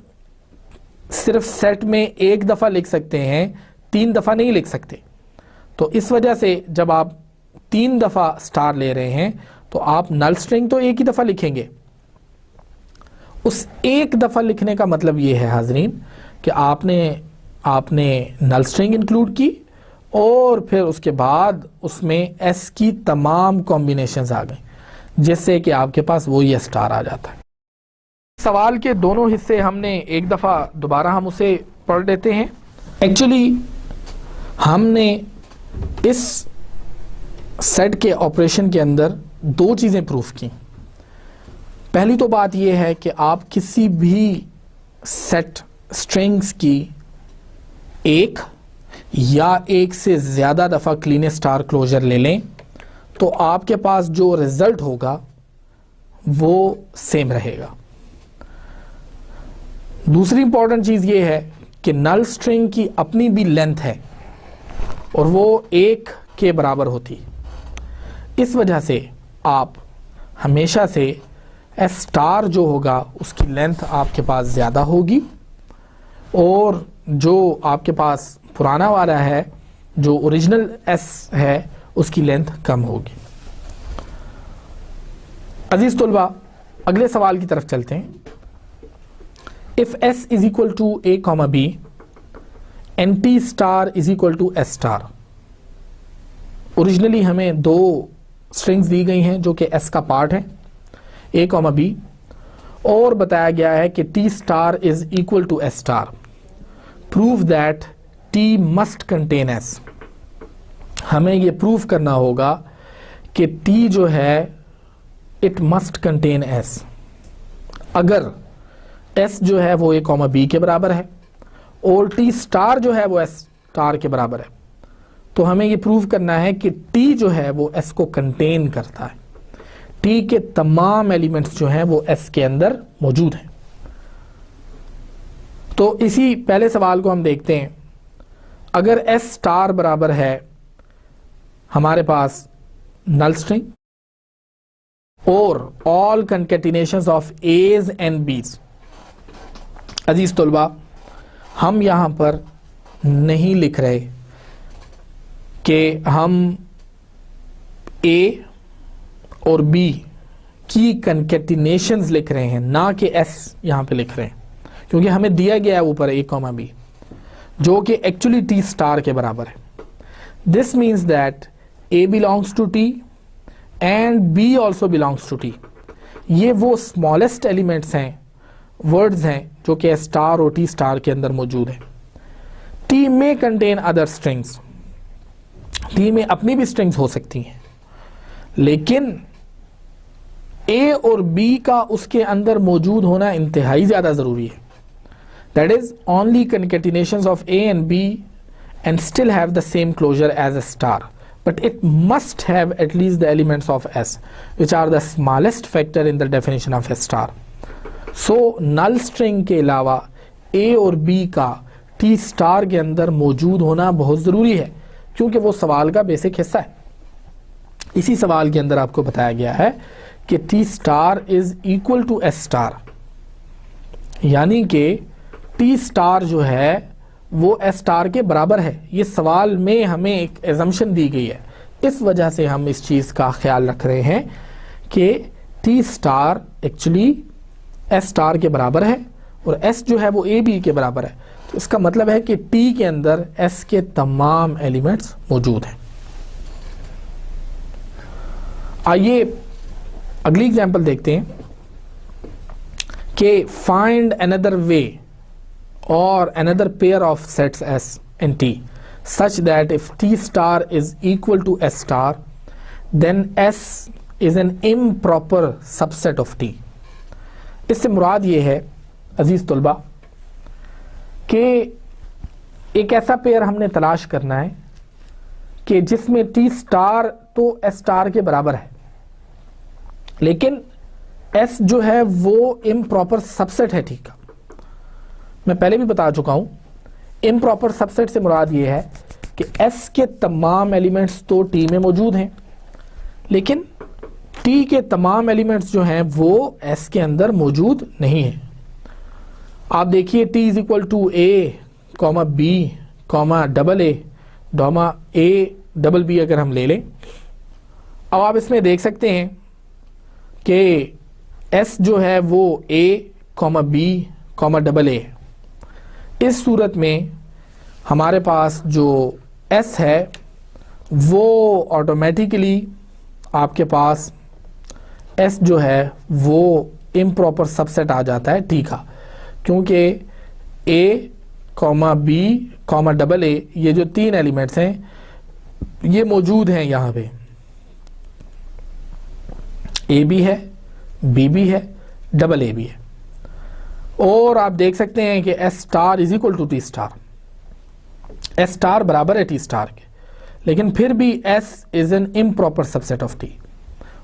सिर्फ सेट में एक दफ़ा लिख सकते हैं, 3 दफ़ा नहीं लिख सकते। तो इस वजह से जब आप 3 दफ़ा स्टार ले रहे हैं तो आप नल स्ट्रिंग तो एक ही दफ़ा लिखेंगे। उस एक दफ़ा लिखने का मतलब ये है हाजरीन कि आपने नल स्ट्रिंग इंक्लूड की और फिर उसके बाद उसमें एस की तमाम कॉम्बिनेशंस आ गए, जिससे कि आपके पास वो ये स्टार आ जाता है। सवाल के दोनों हिस्से हमने एक दफ़ा दोबारा हम उसे पढ़ लेते हैं। एक्चुअली हमने इस सेट के ऑपरेशन के अंदर 2 चीज़ें प्रूफ की। पहली तो बात यह है कि आप किसी भी सेट स्ट्रिंग्स की एक या एक से ज़्यादा दफ़ा क्लीन स्टार क्लोजर ले लें तो आपके पास जो रिज़ल्ट होगा वो सेम रहेगा। दूसरी इंपॉर्टेंट चीज़ ये है कि नल स्ट्रिंग की अपनी भी लेंथ है और वो 1 के बराबर होती। इस वजह से आप हमेशा से एस स्टार जो होगा उसकी लेंथ आपके पास ज़्यादा होगी और जो आपके पास पुराना वाला है, जो ओरिजिनल एस है, उसकी लेंथ कम होगी। अजीज तुलबा, अगले सवाल की तरफ चलते हैं। If S is equal to a comma b and T star is equal to S star. Originally हमें 2 स्ट्रिंग्स दी गई हैं जो कि एस का पार्ट है, ए कॉमा बी, और बताया गया है कि T star is equal to S star. Prove that T must contain S. हमें ये प्रूव करना होगा कि टी जो है इट मस्ट कंटेन एस। अगर एस जो है वो ए कॉमा बी के बराबर है और टी स्टार जो है वो एस स्टार के बराबर है, तो हमें ये प्रूव करना है कि टी जो है वो एस को कंटेन करता है। टी के तमाम एलिमेंट्स जो हैं वो एस के अंदर मौजूद हैं। तो इसी पहले सवाल को हम देखते हैं। अगर एस स्टार बराबर है हमारे पास नल स्ट्रिंग और all concatenations of as and बीज। अजीज तुलबा, हम यहां पर नहीं लिख रहे कि हम ए और बी की कंकेटिनेशंस लिख रहे हैं, ना कि एस यहां पे लिख रहे हैं, क्योंकि हमें दिया गया है ऊपर ए कॉमा बी जो कि एक्चुअली टी स्टार के बराबर है। This means that a belongs to T and b also belongs to T. ये वो स्मॉलेस्ट एलिमेंट्स हैं, वर्ड्स हैं जो कि एस स्टार और टी स्टार के अंदर मौजूद है। टी में कंटेन अदर स्ट्रिंग्स, टी में अपनी भी स्ट्रिंग्स हो सकती हैं, लेकिन ए और बी का उसके अंदर मौजूद होना इंतहाई ज्यादा जरूरी है। That is only concatenations of a and b and still have the same closure as a star, but it must have at least the elements of S, which are the smallest factor in the definition of S star. So null string के अलावा A और B का T star के अंदर मौजूद होना बहुत ज़रूरी है, क्योंकि वो सवाल का बेसिक हिस्सा है। इसी सवाल के अंदर आपको बताया गया है कि T star is equal to S star, यानी कि T star जो है वो एस स्टार के बराबर है। ये सवाल में हमें एक एजम्पशन दी गई है, इस वजह से हम इस चीज़ का ख्याल रख रहे हैं कि T star actually S star के बराबर है और एस जो है वो ए बी के बराबर है। तो इसका मतलब है कि टी के अंदर एस के तमाम एलिमेंट्स मौजूद हैं। आइए अगली एग्जांपल देखते हैं कि find another way or another pair of sets S and T such that if T star is equal to S star, then S is an improper subset of T. इससे मुराद ये है अजीज तुलबा कि एक ऐसा पेयर हमने तलाश करना है कि जिसमें T स्टार तो S स्टार के बराबर है, लेकिन S जो है वो इम्प्रॉपर सबसेट है T का। मैं पहले भी बता चुका हूं, इम्प्रॉपर सबसेट से मुराद ये है कि S के तमाम एलिमेंट्स तो T में मौजूद हैं, लेकिन T के तमाम एलिमेंट्स जो हैं वो S के अंदर मौजूद नहीं हैं। आप देखिए T is equal to a comma b comma double a comma a double b अगर हम ले लें, अब आप इसमें देख सकते हैं कि S जो है वो a comma b comma double a. इस सूरत में हमारे पास जो S है वो ऑटोमेटिकली आपके पास S जो है वो इम्प्रॉपर सबसेट आ जाता है T का, क्योंकि A comma B comma double ए ये जो तीन एलिमेंट्स हैं ये मौजूद हैं यहाँ पे। A भी है, B भी है, डबल ए भी है, और आप देख सकते हैं कि S star is equal to T star. S star बराबर है टी स्टार के, लेकिन फिर भी S is an improper subset of T.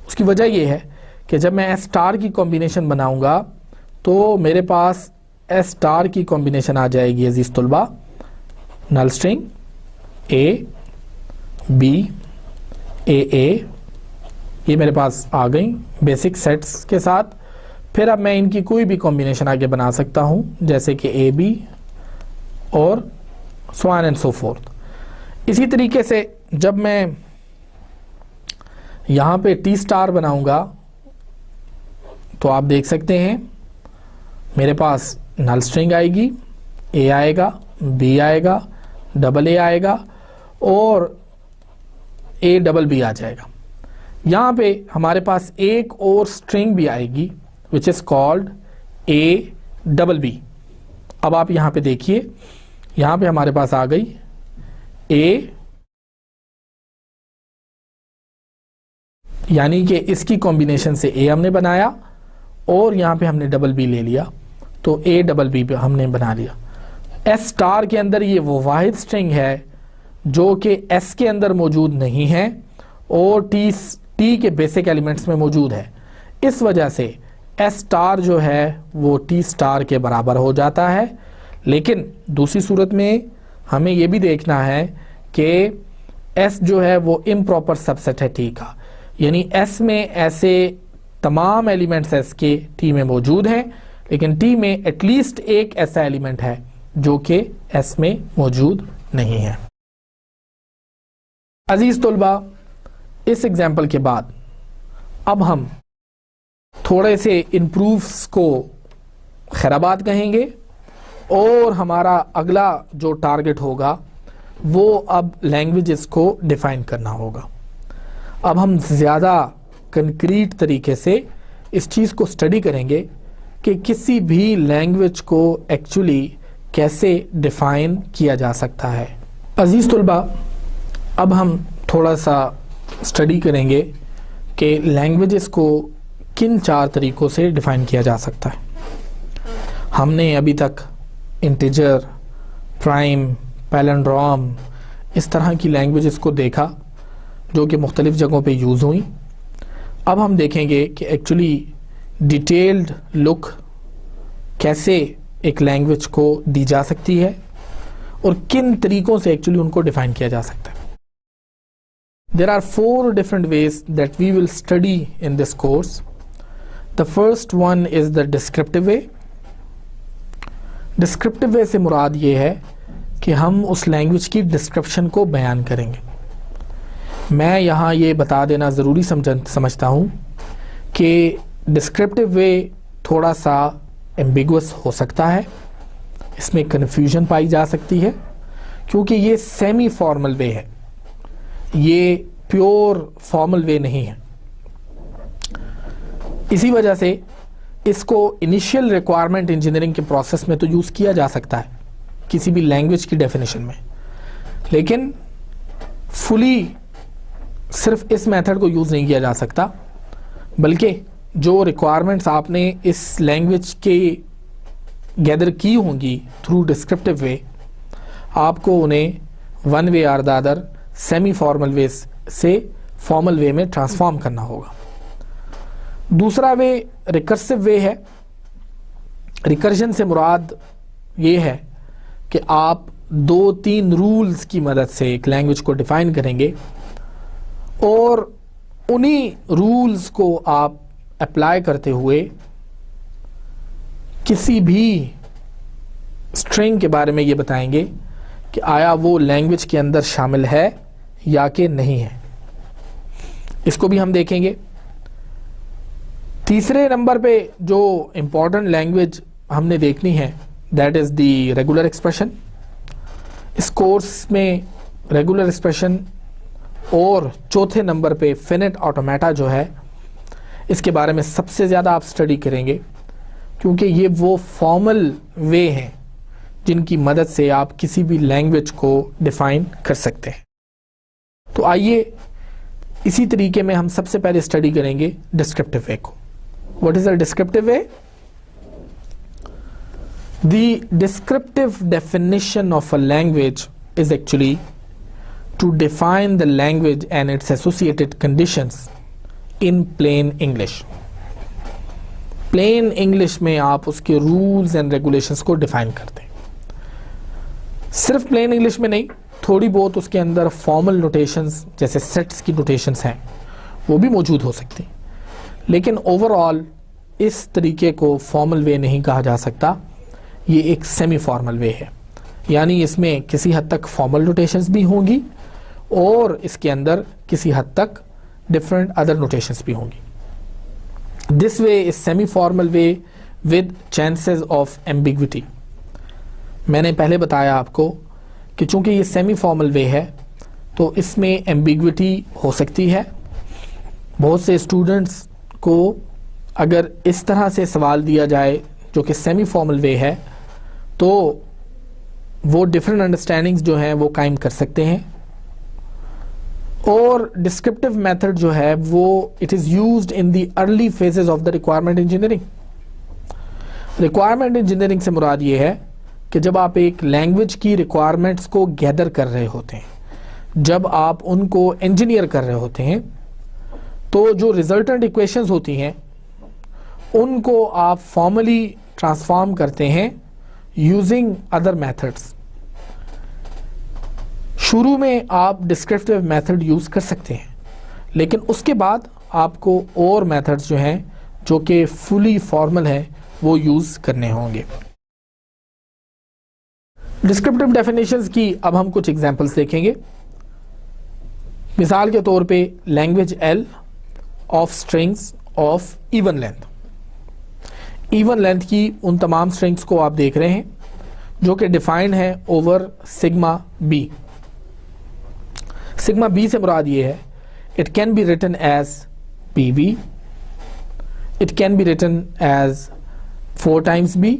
उसकी वजह यह है कि जब मैं एस स्टार की कॉम्बिनेशन बनाऊंगा तो मेरे पास एस स्टार की कॉम्बिनेशन आ जाएगी अजीज तुलबा, नल स्ट्रिंग ए बी ए, ये मेरे पास आ गई बेसिक सेट्स के साथ। फिर अब मैं इनकी कोई भी कॉम्बिनेशन आगे बना सकता हूं, जैसे कि ए बी और so on and so fourth. इसी तरीके से जब मैं यहां पे टी स्टार बनाऊंगा तो आप देख सकते हैं मेरे पास नल स्ट्रिंग आएगी, ए आएगा, बी आएगा, डबल ए आएगा और ए डबल बी आ जाएगा। यहां पे हमारे पास एक और स्ट्रिंग भी आएगी which is called a double b. अब आप यहां पे देखिए, यहां पे हमारे पास आ गई ए, यानी कि इसकी कॉम्बिनेशन से ए हमने बनाया और यहां पे हमने डबल बी ले लिया, तो ए डबल बी हमने बना लिया। एस स्टार के अंदर ये वो वाहिद स्ट्रिंग है जो कि एस के अंदर मौजूद नहीं है और टी टी के बेसिक एलिमेंट्स में मौजूद है। इस वजह से एस स्टार जो है वो टी स्टार के बराबर हो जाता है। लेकिन दूसरी सूरत में हमें ये भी देखना है कि एस जो है वो इम्प्रॉपर सबसेट है टी का, यानी एस में ऐसे तमाम एलिमेंट्स एस के टी में मौजूद हैं, लेकिन टी में एटलीस्ट एक ऐसा एलिमेंट है जो कि एस में मौजूद नहीं है। अजीज तुलबा, इस एग्जाम्पल के बाद अब हम थोड़े से इम्प्रूव्स को खैराबाद कहेंगे और हमारा अगला जो टारगेट होगा वो अब लैंग्वेजेस को डिफाइन करना होगा। अब हम ज़्यादा कंक्रीट तरीके से इस चीज़ को स्टडी करेंगे कि किसी भी लैंग्वेज को एक्चुअली कैसे डिफाइन किया जा सकता है। अजीज़ तुलबा, अब हम थोड़ा सा स्टडी करेंगे कि लैंग्वेजेस को किन 4 तरीक़ों से डिफ़ाइन किया जा सकता है। हमने अभी तक इंटीजर, प्राइम, पैलिंड्रोम, इस तरह की लैंग्वेजेस को देखा जो कि मुख्तलिफ़ जगहों पे यूज़ हुई। अब हम देखेंगे कि एक्चुअली डिटेल्ड लुक कैसे एक लैंग्वेज को दी जा सकती है और किन तरीक़ों से एक्चुअली उनको डिफ़ाइन किया जा सकता है। There are 4 different ways that we will study in this course. The first one is the descriptive way. Descriptive way से मुराद ये है कि हम उस लैंग्वेज की डिस्क्रिप्शन को बयान करेंगे। मैं यहाँ ये बता देना ज़रूरी समझता हूँ कि डिस्क्रिप्टिव वे थोड़ा सा एम्बिगुअस हो सकता है, इसमें कन्फ्यूजन पाई जा सकती है क्योंकि ये सेमी फॉर्मल वे है, ये प्योर फॉर्मल वे नहीं है। इसी वजह से इसको इनिशियल रिक्वायरमेंट इंजीनियरिंग के प्रोसेस में तो यूज़ किया जा सकता है किसी भी लैंग्वेज की डेफिनेशन में, लेकिन फुली सिर्फ इस मेथड को यूज़ नहीं किया जा सकता, बल्कि जो रिक्वायरमेंट्स आपने इस लैंग्वेज के गैदर की होंगी थ्रू डिस्क्रिप्टिव वे, आपको उन्हें one way or the other semi formal way से फॉर्मल वे में ट्रांसफॉर्म करना होगा। दूसरा वे रिकर्सिव वे है। रिकर्जन से मुराद ये है कि आप 2-3 रूल्स की मदद से एक लैंग्वेज को डिफाइन करेंगे और उन्हीं रूल्स को आप अप्लाई करते हुए किसी भी स्ट्रिंग के बारे में ये बताएंगे कि आया वो लैंग्वेज के अंदर शामिल है या कि नहीं है। इसको भी हम देखेंगे। तीसरे नंबर पे जो इम्पोर्टेंट लैंग्वेज हमने देखनी है that is the regular expression. इस कोर्स में रेगुलर एक्सप्रेशन और चौथे नंबर पे फिनिट ऑटोमेटा जो है इसके बारे में सबसे ज़्यादा आप स्टडी करेंगे क्योंकि ये वो फॉर्मल वे हैं जिनकी मदद से आप किसी भी लैंग्वेज को डिफाइन कर सकते हैं। तो आइए इसी तरीके में हम सबसे पहले स्टडी करेंगे डिस्क्रिप्टिव वे को। What is the descriptive way? The descriptive definition of a language is actually to define the language and its associated conditions in plain English. Plain English में आप उसके रूल्स एंड रेगुलेशंस को define करते हैं। सिर्फ plane English में नहीं, थोड़ी बहुत उसके अंदर फॉर्मल नोटेशंस जैसे सेट्स की नोटेशंस हैं वो भी मौजूद हो सकती हैं, लेकिन ओवरऑल इस तरीके को फॉर्मल वे नहीं कहा जा सकता, ये एक सेमी फॉर्मल वे है। यानी इसमें किसी हद तक फॉर्मल नोटेशंस भी होंगी और इसके अंदर किसी हद तक डिफरेंट अदर नोटेशंस भी होंगी। This way is semi formal way with chances of ambiguity. मैंने पहले बताया आपको कि चूंकि ये सेमी फॉर्मल वे है तो इसमें एम्बिग्विटी हो सकती है। बहुत से स्टूडेंट्स को अगर इस तरह से सवाल दिया जाए जो कि सेमी फॉर्मल वे है तो वो डिफरेंट अंडरस्टैंडिंग्स जो हैं वो कायम कर सकते हैं। और डिस्क्रिप्टिव मेथड जो है वो it is used in the early phases of the requirement engineering. Requirement engineering से मुराद ये है कि जब आप एक लैंग्वेज की रिक्वायरमेंट्स को गैदर कर रहे होते हैं, जब आप उनको इंजीनियर कर रहे होते हैं, तो जो रिजल्टेंट इक्वेशंस होती हैं उनको आप फॉर्मली ट्रांसफॉर्म करते हैं यूजिंग अदर मेथड्स। शुरू में आप डिस्क्रिप्टिव मेथड यूज कर सकते हैं, लेकिन उसके बाद आपको और मेथड्स जो हैं जो कि फुली फॉर्मल है वो यूज करने होंगे। डिस्क्रिप्टिव डेफिनेशंस की अब हम कुछ एग्जांपल्स देखेंगे। मिसाल के तौर पे language L of strings of even length. Even length की उन तमाम स्ट्रिंग्स को आप देख रहे हैं जो कि डिफाइंड है over sigma b. Sigma b से मुराद ये है it can be written as p b, it can be written as 4 times b।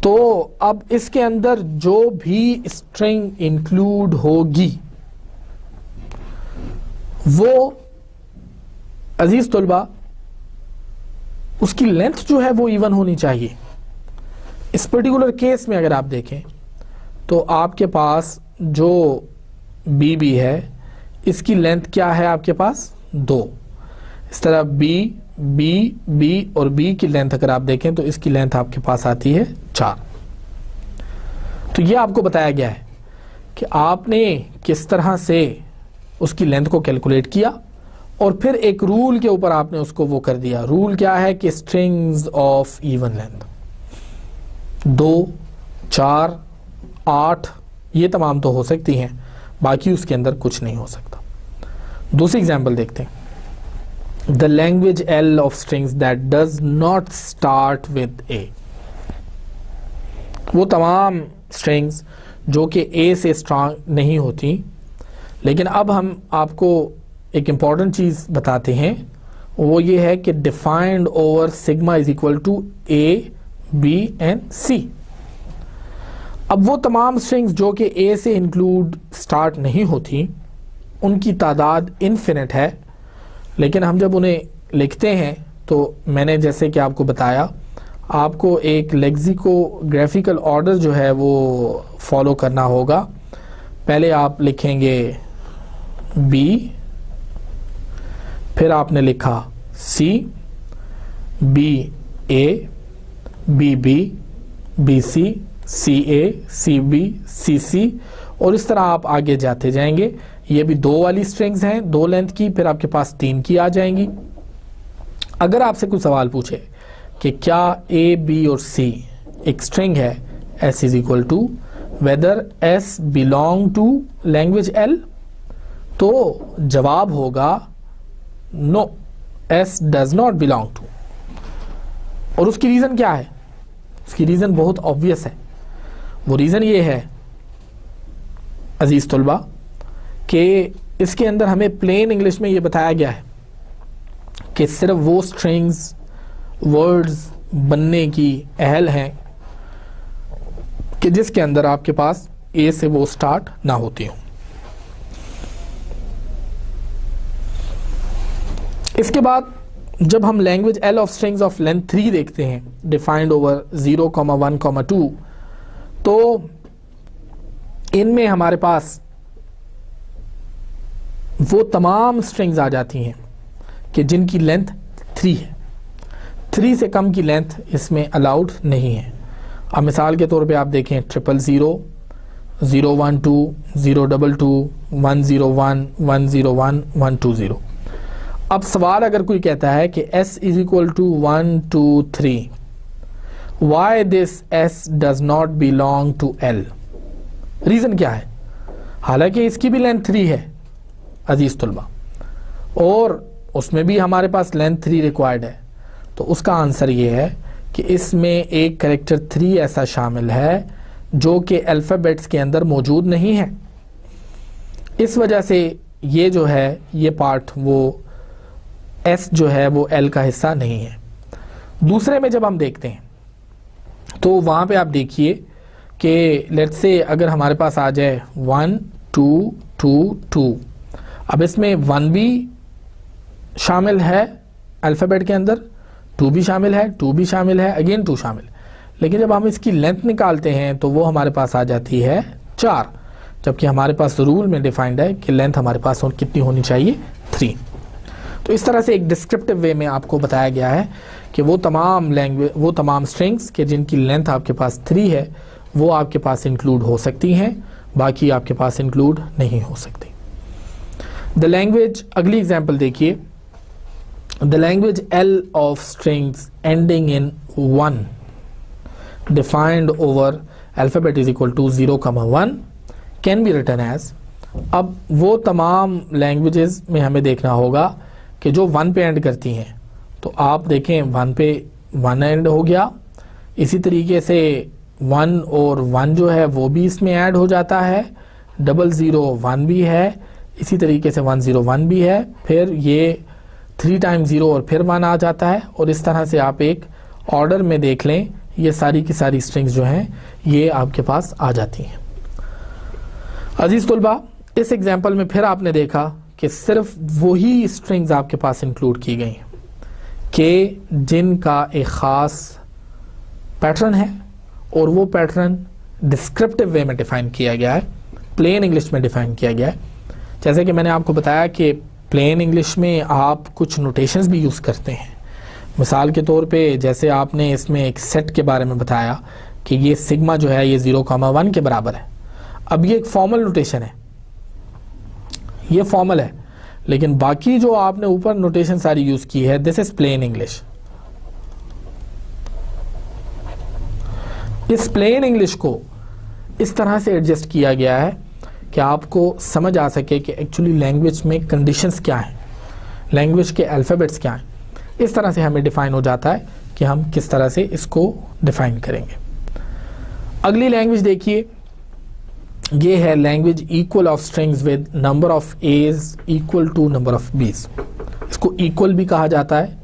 तो अब इसके अंदर जो भी स्ट्रिंग इंक्लूड होगी वो अजीज तुलबा उसकी लेंथ जो है वो इवन होनी चाहिए। इस पर्टिकुलर केस में अगर आप देखें तो आपके पास जो बी बी है इसकी लेंथ क्या है आपके पास 2। इस तरह बी बी बी और बी की लेंथ अगर आप देखें तो इसकी लेंथ आपके पास आती है 4। तो ये आपको बताया गया है कि आपने किस तरह से उसकी लेंथ को कैलकुलेट किया और फिर एक रूल के ऊपर आपने उसको वो कर दिया। रूल क्या है कि स्ट्रिंग्स ऑफ इवन लेंथ 2, 4, 8 ये तमाम तो हो सकती हैं, बाकी उसके अंदर कुछ नहीं हो सकता। दूसरी एग्जांपल देखते हैं। The language L of strings that does not start with a. वो तमाम स्ट्रिंग्स जो कि ए से स्टार्ट नहीं होती, लेकिन अब हम आपको एक इंपॉर्टेंट चीज बताते हैं, वो ये है कि defined over sigma is equal to a b and c. अब वो तमाम स्ट्रिंग्स जो कि ए से इंक्लूड स्टार्ट नहीं होती उनकी तादाद इन्फिनिट है, लेकिन हम जब उन्हें लिखते हैं तो मैंने जैसे कि आपको बताया आपको एक लेक्सिकोग्राफिकल ऑर्डर जो है वो फॉलो करना होगा। पहले आप लिखेंगे बी, फिर आपने लिखा सी, B A, B B, B C, C A, C B, सी सी, और इस तरह आप आगे जाते जाएंगे। ये भी 2 वाली स्ट्रिंग्स हैं, 2 लेंथ की, फिर आपके पास 3 की आ जाएंगी। अगर आपसे कुछ सवाल पूछे कि क्या ए बी और सी एक स्ट्रिंग है, S is equal to whether S belong to language L, तो जवाब होगा no, S does not belong to. और उसकी रीजन क्या है? उसकी रीजन बहुत ऑब्वियस है। वो रीजन ये है अजीज तुलबा कि इसके अंदर हमें प्लेन इंग्लिश में ये बताया गया है कि सिर्फ वो स्ट्रिंग्स वर्ड्स बनने की अहल हैं कि जिसके अंदर आपके पास ए से वो स्टार्ट ना होती हो। इसके बाद जब हम language L of strings of length 3 देखते हैं डिफाइंड ओवर 0, 1, 2, तो इनमें हमारे पास वो तमाम स्ट्रिंग्स आ जाती हैं कि जिनकी लेंथ 3 है। 3 से कम की लेंथ इसमें अलाउड नहीं है। अब मिसाल के तौर पे आप देखें 000, 012, 022, 101, 101, 120। अब सवाल अगर कोई कहता है कि s is equal to 1, 2, 3, why this s does not belong to l, reason क्या है? हालांकि इसकी भी लेंथ 3 है अजीज तुलबा, और उसमें भी हमारे पास लेंथ 3 रिक्वायर्ड है। तो उसका आंसर ये है कि इसमें एक कैरेक्टर 3 ऐसा शामिल है जो कि अल्फ़ाबेट्स के अंदर मौजूद नहीं है। इस वजह से ये जो है ये पार्ट वो S जो है वो L का हिस्सा नहीं है। दूसरे में जब हम देखते हैं तो वहाँ पे आप देखिए कि लेट्स से अगर हमारे पास आ जाए 1, 2, 2, 2, अब इसमें 1 भी शामिल है अल्फ़ाबेट के अंदर, 2 भी शामिल है, 2 भी शामिल है, अगेन 2 शामिल, लेकिन जब हम इसकी लेंथ निकालते हैं तो वो हमारे पास आ जाती है 4, जबकि हमारे पास रूल में डिफाइंड है कि लेंथ हमारे पास कितनी होनी चाहिए 3। तो इस तरह से एक डिस्क्रिप्टिव वे में आपको बताया गया है कि वो तमाम स्ट्रिंग्स के जिनकी लेंथ आपके पास 3 है वो आपके पास इंक्लूड हो सकती हैं, बाकी आपके पास इंक्लूड नहीं हो सकती। द लैंग्वेज, अगली एग्जांपल देखिए, the language L of strings ending in 1 defined over alphabet is equal to 0,1 can be written as. अब वो तमाम लैंग्वेजेस में हमें देखना होगा कि जो 1 पे एंड करती हैं, तो आप देखें 1 पे 1 एंड हो गया, इसी तरीके से 1 और 1 जो है वो भी इसमें ऐड हो जाता है, 001 भी है, इसी तरीके से 101 भी है, फिर ये 3 टाइम्स 0 और फिर 1 आ जाता है, और इस तरह से आप एक ऑर्डर में देख लें, ये सारी की सारी स्ट्रिंग्स जो हैं ये आपके पास आ जाती हैं। अजीज तुलबा, इस एग्जाम्पल में फिर आपने देखा कि सिर्फ वही स्ट्रिंग्स आपके पास इंक्लूड की गई हैं कि जिनका एक ख़ास पैटर्न है, और वो पैटर्न डिस्क्रिप्टिव वे में डिफाइन किया गया है, प्लेन इंग्लिश में डिफाइन किया गया है। जैसे कि मैंने आपको बताया कि प्लेन इंग्लिश में आप कुछ नोटेशंस भी यूज़ करते हैं। मिसाल के तौर पे जैसे आपने इसमें एक सेट के बारे में बताया कि ये सिग्मा जो है ये 0,1 के बराबर है। अब ये एक फॉर्मल नोटेशन है, ये फॉर्मल है, लेकिन बाकी जो आपने ऊपर नोटेशन सारी यूज़ की है, दिस इज प्लेन इंग्लिश। इस प्लेन इंग्लिश को इस तरह से एडजस्ट किया गया है कि आपको समझ आ सके कि एक्चुअली लैंग्वेज में कंडीशंस क्या हैं, लैंग्वेज के अल्फ़ाबेट्स क्या हैं। इस तरह से हमें डिफ़ाइन हो जाता है कि हम किस तरह से इसको डिफ़ाइन करेंगे। अगली लैंग्वेज देखिए, ये है language equal of strings with number of a's equal to number of b's. इसको इक्वल भी कहा जाता है।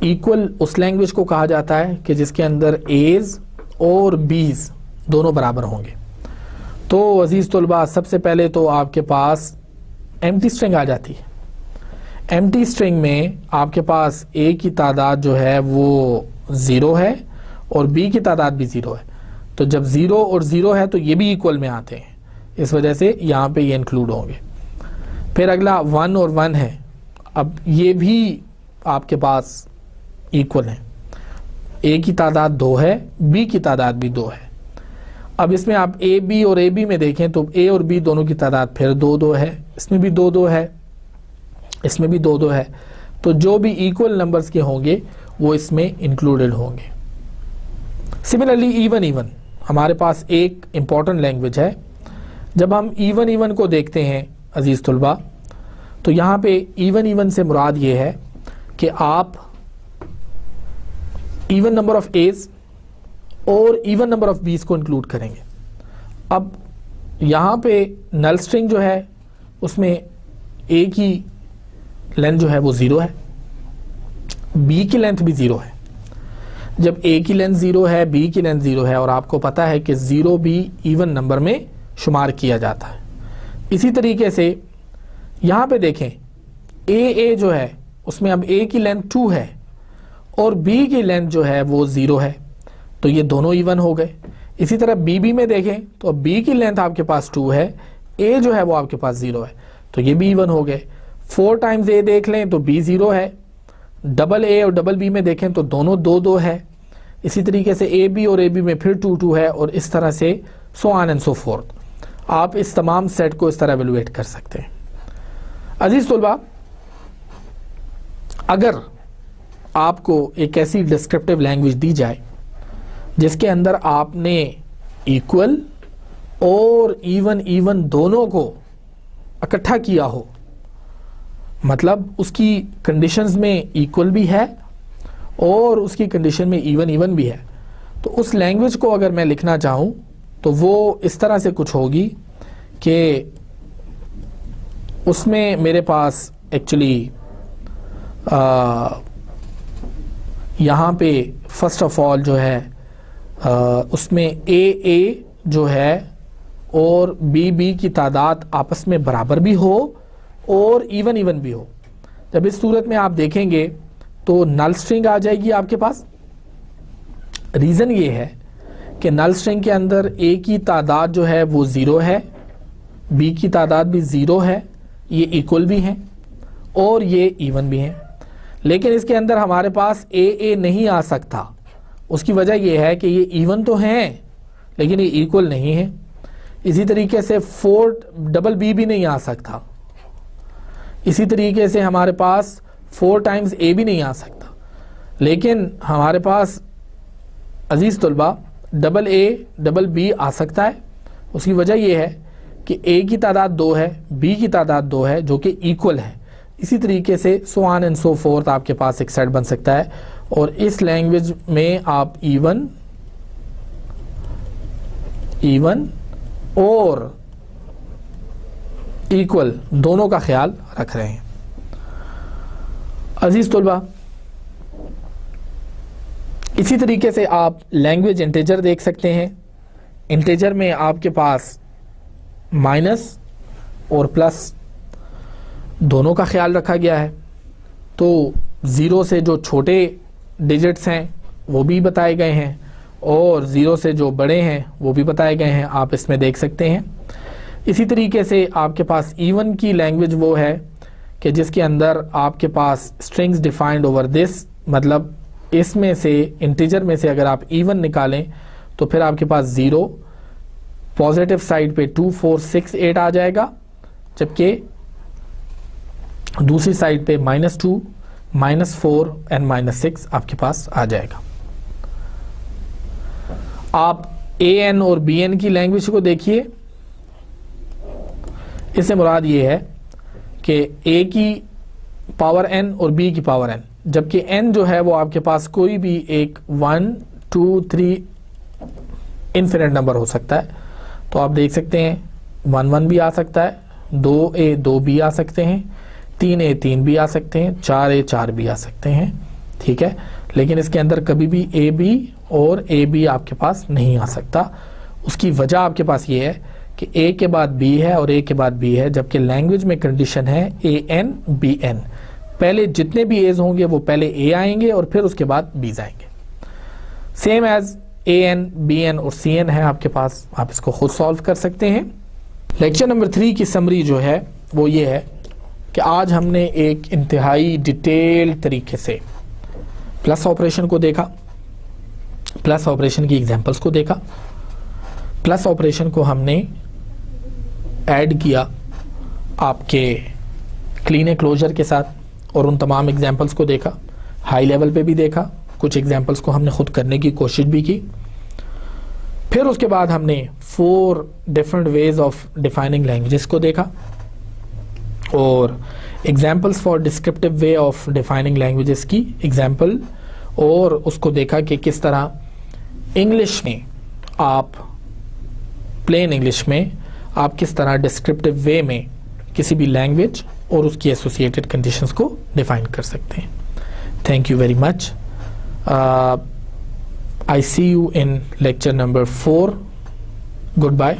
इक्वल उस लैंग्वेज को कहा जाता है कि जिसके अंदर एज और बीज दोनों बराबर होंगे। तो अजीज़ तुलबा, सबसे पहले तो आपके पास एम्प्टी स्ट्रिंग आ जाती है। एम्प्टी स्ट्रिंग में आपके पास ए की तादाद जो है वो 0 है और बी की तादाद भी 0 है। तो जब 0 और 0 है तो ये भी इक्वल में आते हैं, इस वजह से यहाँ पे ये इंक्लूड होंगे। फिर अगला 1 और 1 है, अब ये भी आपके पास इक्वल है। ए की तादाद 2 है, बी की तादाद भी 2 है। अब इसमें आप ए बी और ए बी में देखें तो ए और बी दोनों की तादाद फिर 2-2 है, इसमें भी 2-2 है, इसमें भी 2-2 है। तो जो भी इक्वल नंबर्स के होंगे वो इसमें इंक्लूडेड होंगे। सिमिलरली इवन हमारे पास एक इम्पॉर्टेंट लैंग्वेज है। जब हम इवन को देखते हैं अजीज़ तुलबा, तो यहाँ पे इवन से मुराद ये है कि आप इवन नंबर ऑफ एज और इवन नंबर ऑफ बीज को इंक्लूड करेंगे। अब यहाँ पे नल स्ट्रिंग जो है उसमें ए की लेंथ जो है वो 0 है, बी की लेंथ भी 0 है। जब ए की लेंथ 0 है, बी की लेंथ 0 है, और आपको पता है कि 0 भी इवन नंबर में शुमार किया जाता है। इसी तरीके से यहाँ पे देखें ए जो है उसमें अब ए की लेंथ 2 है और बी की लेंथ जो है वो 0 है, तो ये दोनों इवन हो गए। इसी तरह बी में देखें तो अब बी की लेंथ आपके पास 2 है, ए जो है वो आपके पास 0 है, तो ये भी इवन हो गए। 4 टाइम्स ए देख लें तो बी 0 है, डबल ए और डबल बी में देखें तो दोनों 2-2 है। इसी तरीके से ए बी और ए बी में फिर 2-2 है, और इस तरह से so on and so fourth. आप इस तमाम सेट को इस तरह एवेलुएट कर सकते हैं। अजीज तुलबा, अगर आपको एक ऐसी डिस्क्रिप्टिव लैंग्वेज दी जाए जिसके अंदर आपने इक्वल और इवन दोनों को इकट्ठा किया हो, मतलब उसकी कंडीशंस में इक्वल भी है और उसकी कंडीशन में इवन भी है, तो उस लैंग्वेज को अगर मैं लिखना चाहूँ तो वो इस तरह से कुछ होगी कि उसमें मेरे पास एक्चुअली यहाँ पे फर्स्ट ऑफ ऑल जो है उसमें ए जो है और बी की तादाद आपस में बराबर भी हो और इवन भी हो। जब इस सूरत में आप देखेंगे तो नल स्ट्रिंग आ जाएगी आपके पास। रीज़न ये है कि नल स्ट्रिंग के अंदर ए की तादाद जो है वो 0 है, बी की तादाद भी 0 है, ये इक्वल भी हैं, और ये इवन भी हैं, लेकिन इसके अंदर हमारे पास ए नहीं आ सकता। उसकी वजह यह है कि ये इवन तो हैं लेकिन ये इक्वल नहीं है। इसी तरीके से 4 डबल बी भी नहीं आ सकता। इसी तरीके से हमारे पास 4 टाइम्स ए भी नहीं आ सकता। लेकिन हमारे पास अजीज़ तलबा डबल ए डबल बी आ सकता है। उसकी वजह यह है कि ए की तादाद 2 है, बी की तादाद 2 है, जो कि इक्वल है। इसी तरीके से so on and so fourth आपके पास एक सेट बन सकता है। और इस लैंग्वेज में आप इवन और इक्वल दोनों का ख्याल रख रहे हैं। अजीज तलबा, इसी तरीके से आप लैंग्वेज इंटीजर देख सकते हैं। इंटीजर में आपके पास माइनस और प्लस दोनों का ख्याल रखा गया है। तो 0 से जो छोटे डिजिट्स हैं वो भी बताए गए हैं और 0 से जो बड़े हैं वो भी बताए गए हैं, आप इसमें देख सकते हैं। इसी तरीके से आपके पास इवन की लैंग्वेज वो है कि जिसके अंदर आपके पास स्ट्रिंग्स डिफाइंड ओवर दिस, मतलब इसमें से इंटीजर में से अगर आप इवन निकालें तो फिर आपके पास 0 पॉजिटिव साइड पे 2 4 6 8 आ जाएगा, जबकि दूसरी साइड पे -2 -4 एंड -6 आपके पास आ जाएगा। आप AN और BN की लैंग्वेज को देखिए। इससे मुराद ये है कि A की पावर n और B की पावर n, जबकि n जो है वो आपके पास कोई भी एक 1 2 3 इन्फिनिट नंबर हो सकता है। तो आप देख सकते हैं 1 1 भी आ सकता है, 2A 2 B आ सकते हैं, 3A 3 भी आ सकते हैं, 4A 4 भी आ सकते हैं, ठीक है। लेकिन इसके अंदर कभी भी AB और AB आपके पास नहीं आ सकता। उसकी वजह आपके पास ये है कि A के बाद B है और A के बाद B है, जबकि लैंग्वेज में कंडीशन है AN BN। पहले जितने भी A's होंगे वो पहले A आएंगे और फिर उसके बाद B's आएंगे। सेम एज AN BN और CN है आपके पास, आप इसको खुद सॉल्व कर सकते हैं। लेक्चर नंबर 3 की समरी जो है वो ये है कि आज हमने एक इंतहाई डिटेल तरीके से प्लस ऑपरेशन को देखा, प्लस ऑपरेशन की एग्जांपल्स को देखा, प्लस ऑपरेशन को हमने ऐड किया आपके क्लीन क्लोजर के साथ और उन तमाम एग्जांपल्स को देखा। हाई लेवल पे भी देखा, कुछ एग्जांपल्स को हमने खुद करने की कोशिश भी की। फिर उसके बाद हमने 4 different ways of defining languages को देखा और examples for descriptive way of defining languages की एग्जांपल, और उसको देखा कि किस तरह इंग्लिश में आप प्लेन इंग्लिश में आप किस तरह डिस्क्रिप्टिव वे में किसी भी लैंग्वेज और उसकी एसोसिएटेड कंडीशंस को डिफाइन कर सकते हैं। Thank you very much. I see you in lecture number 4. Goodbye.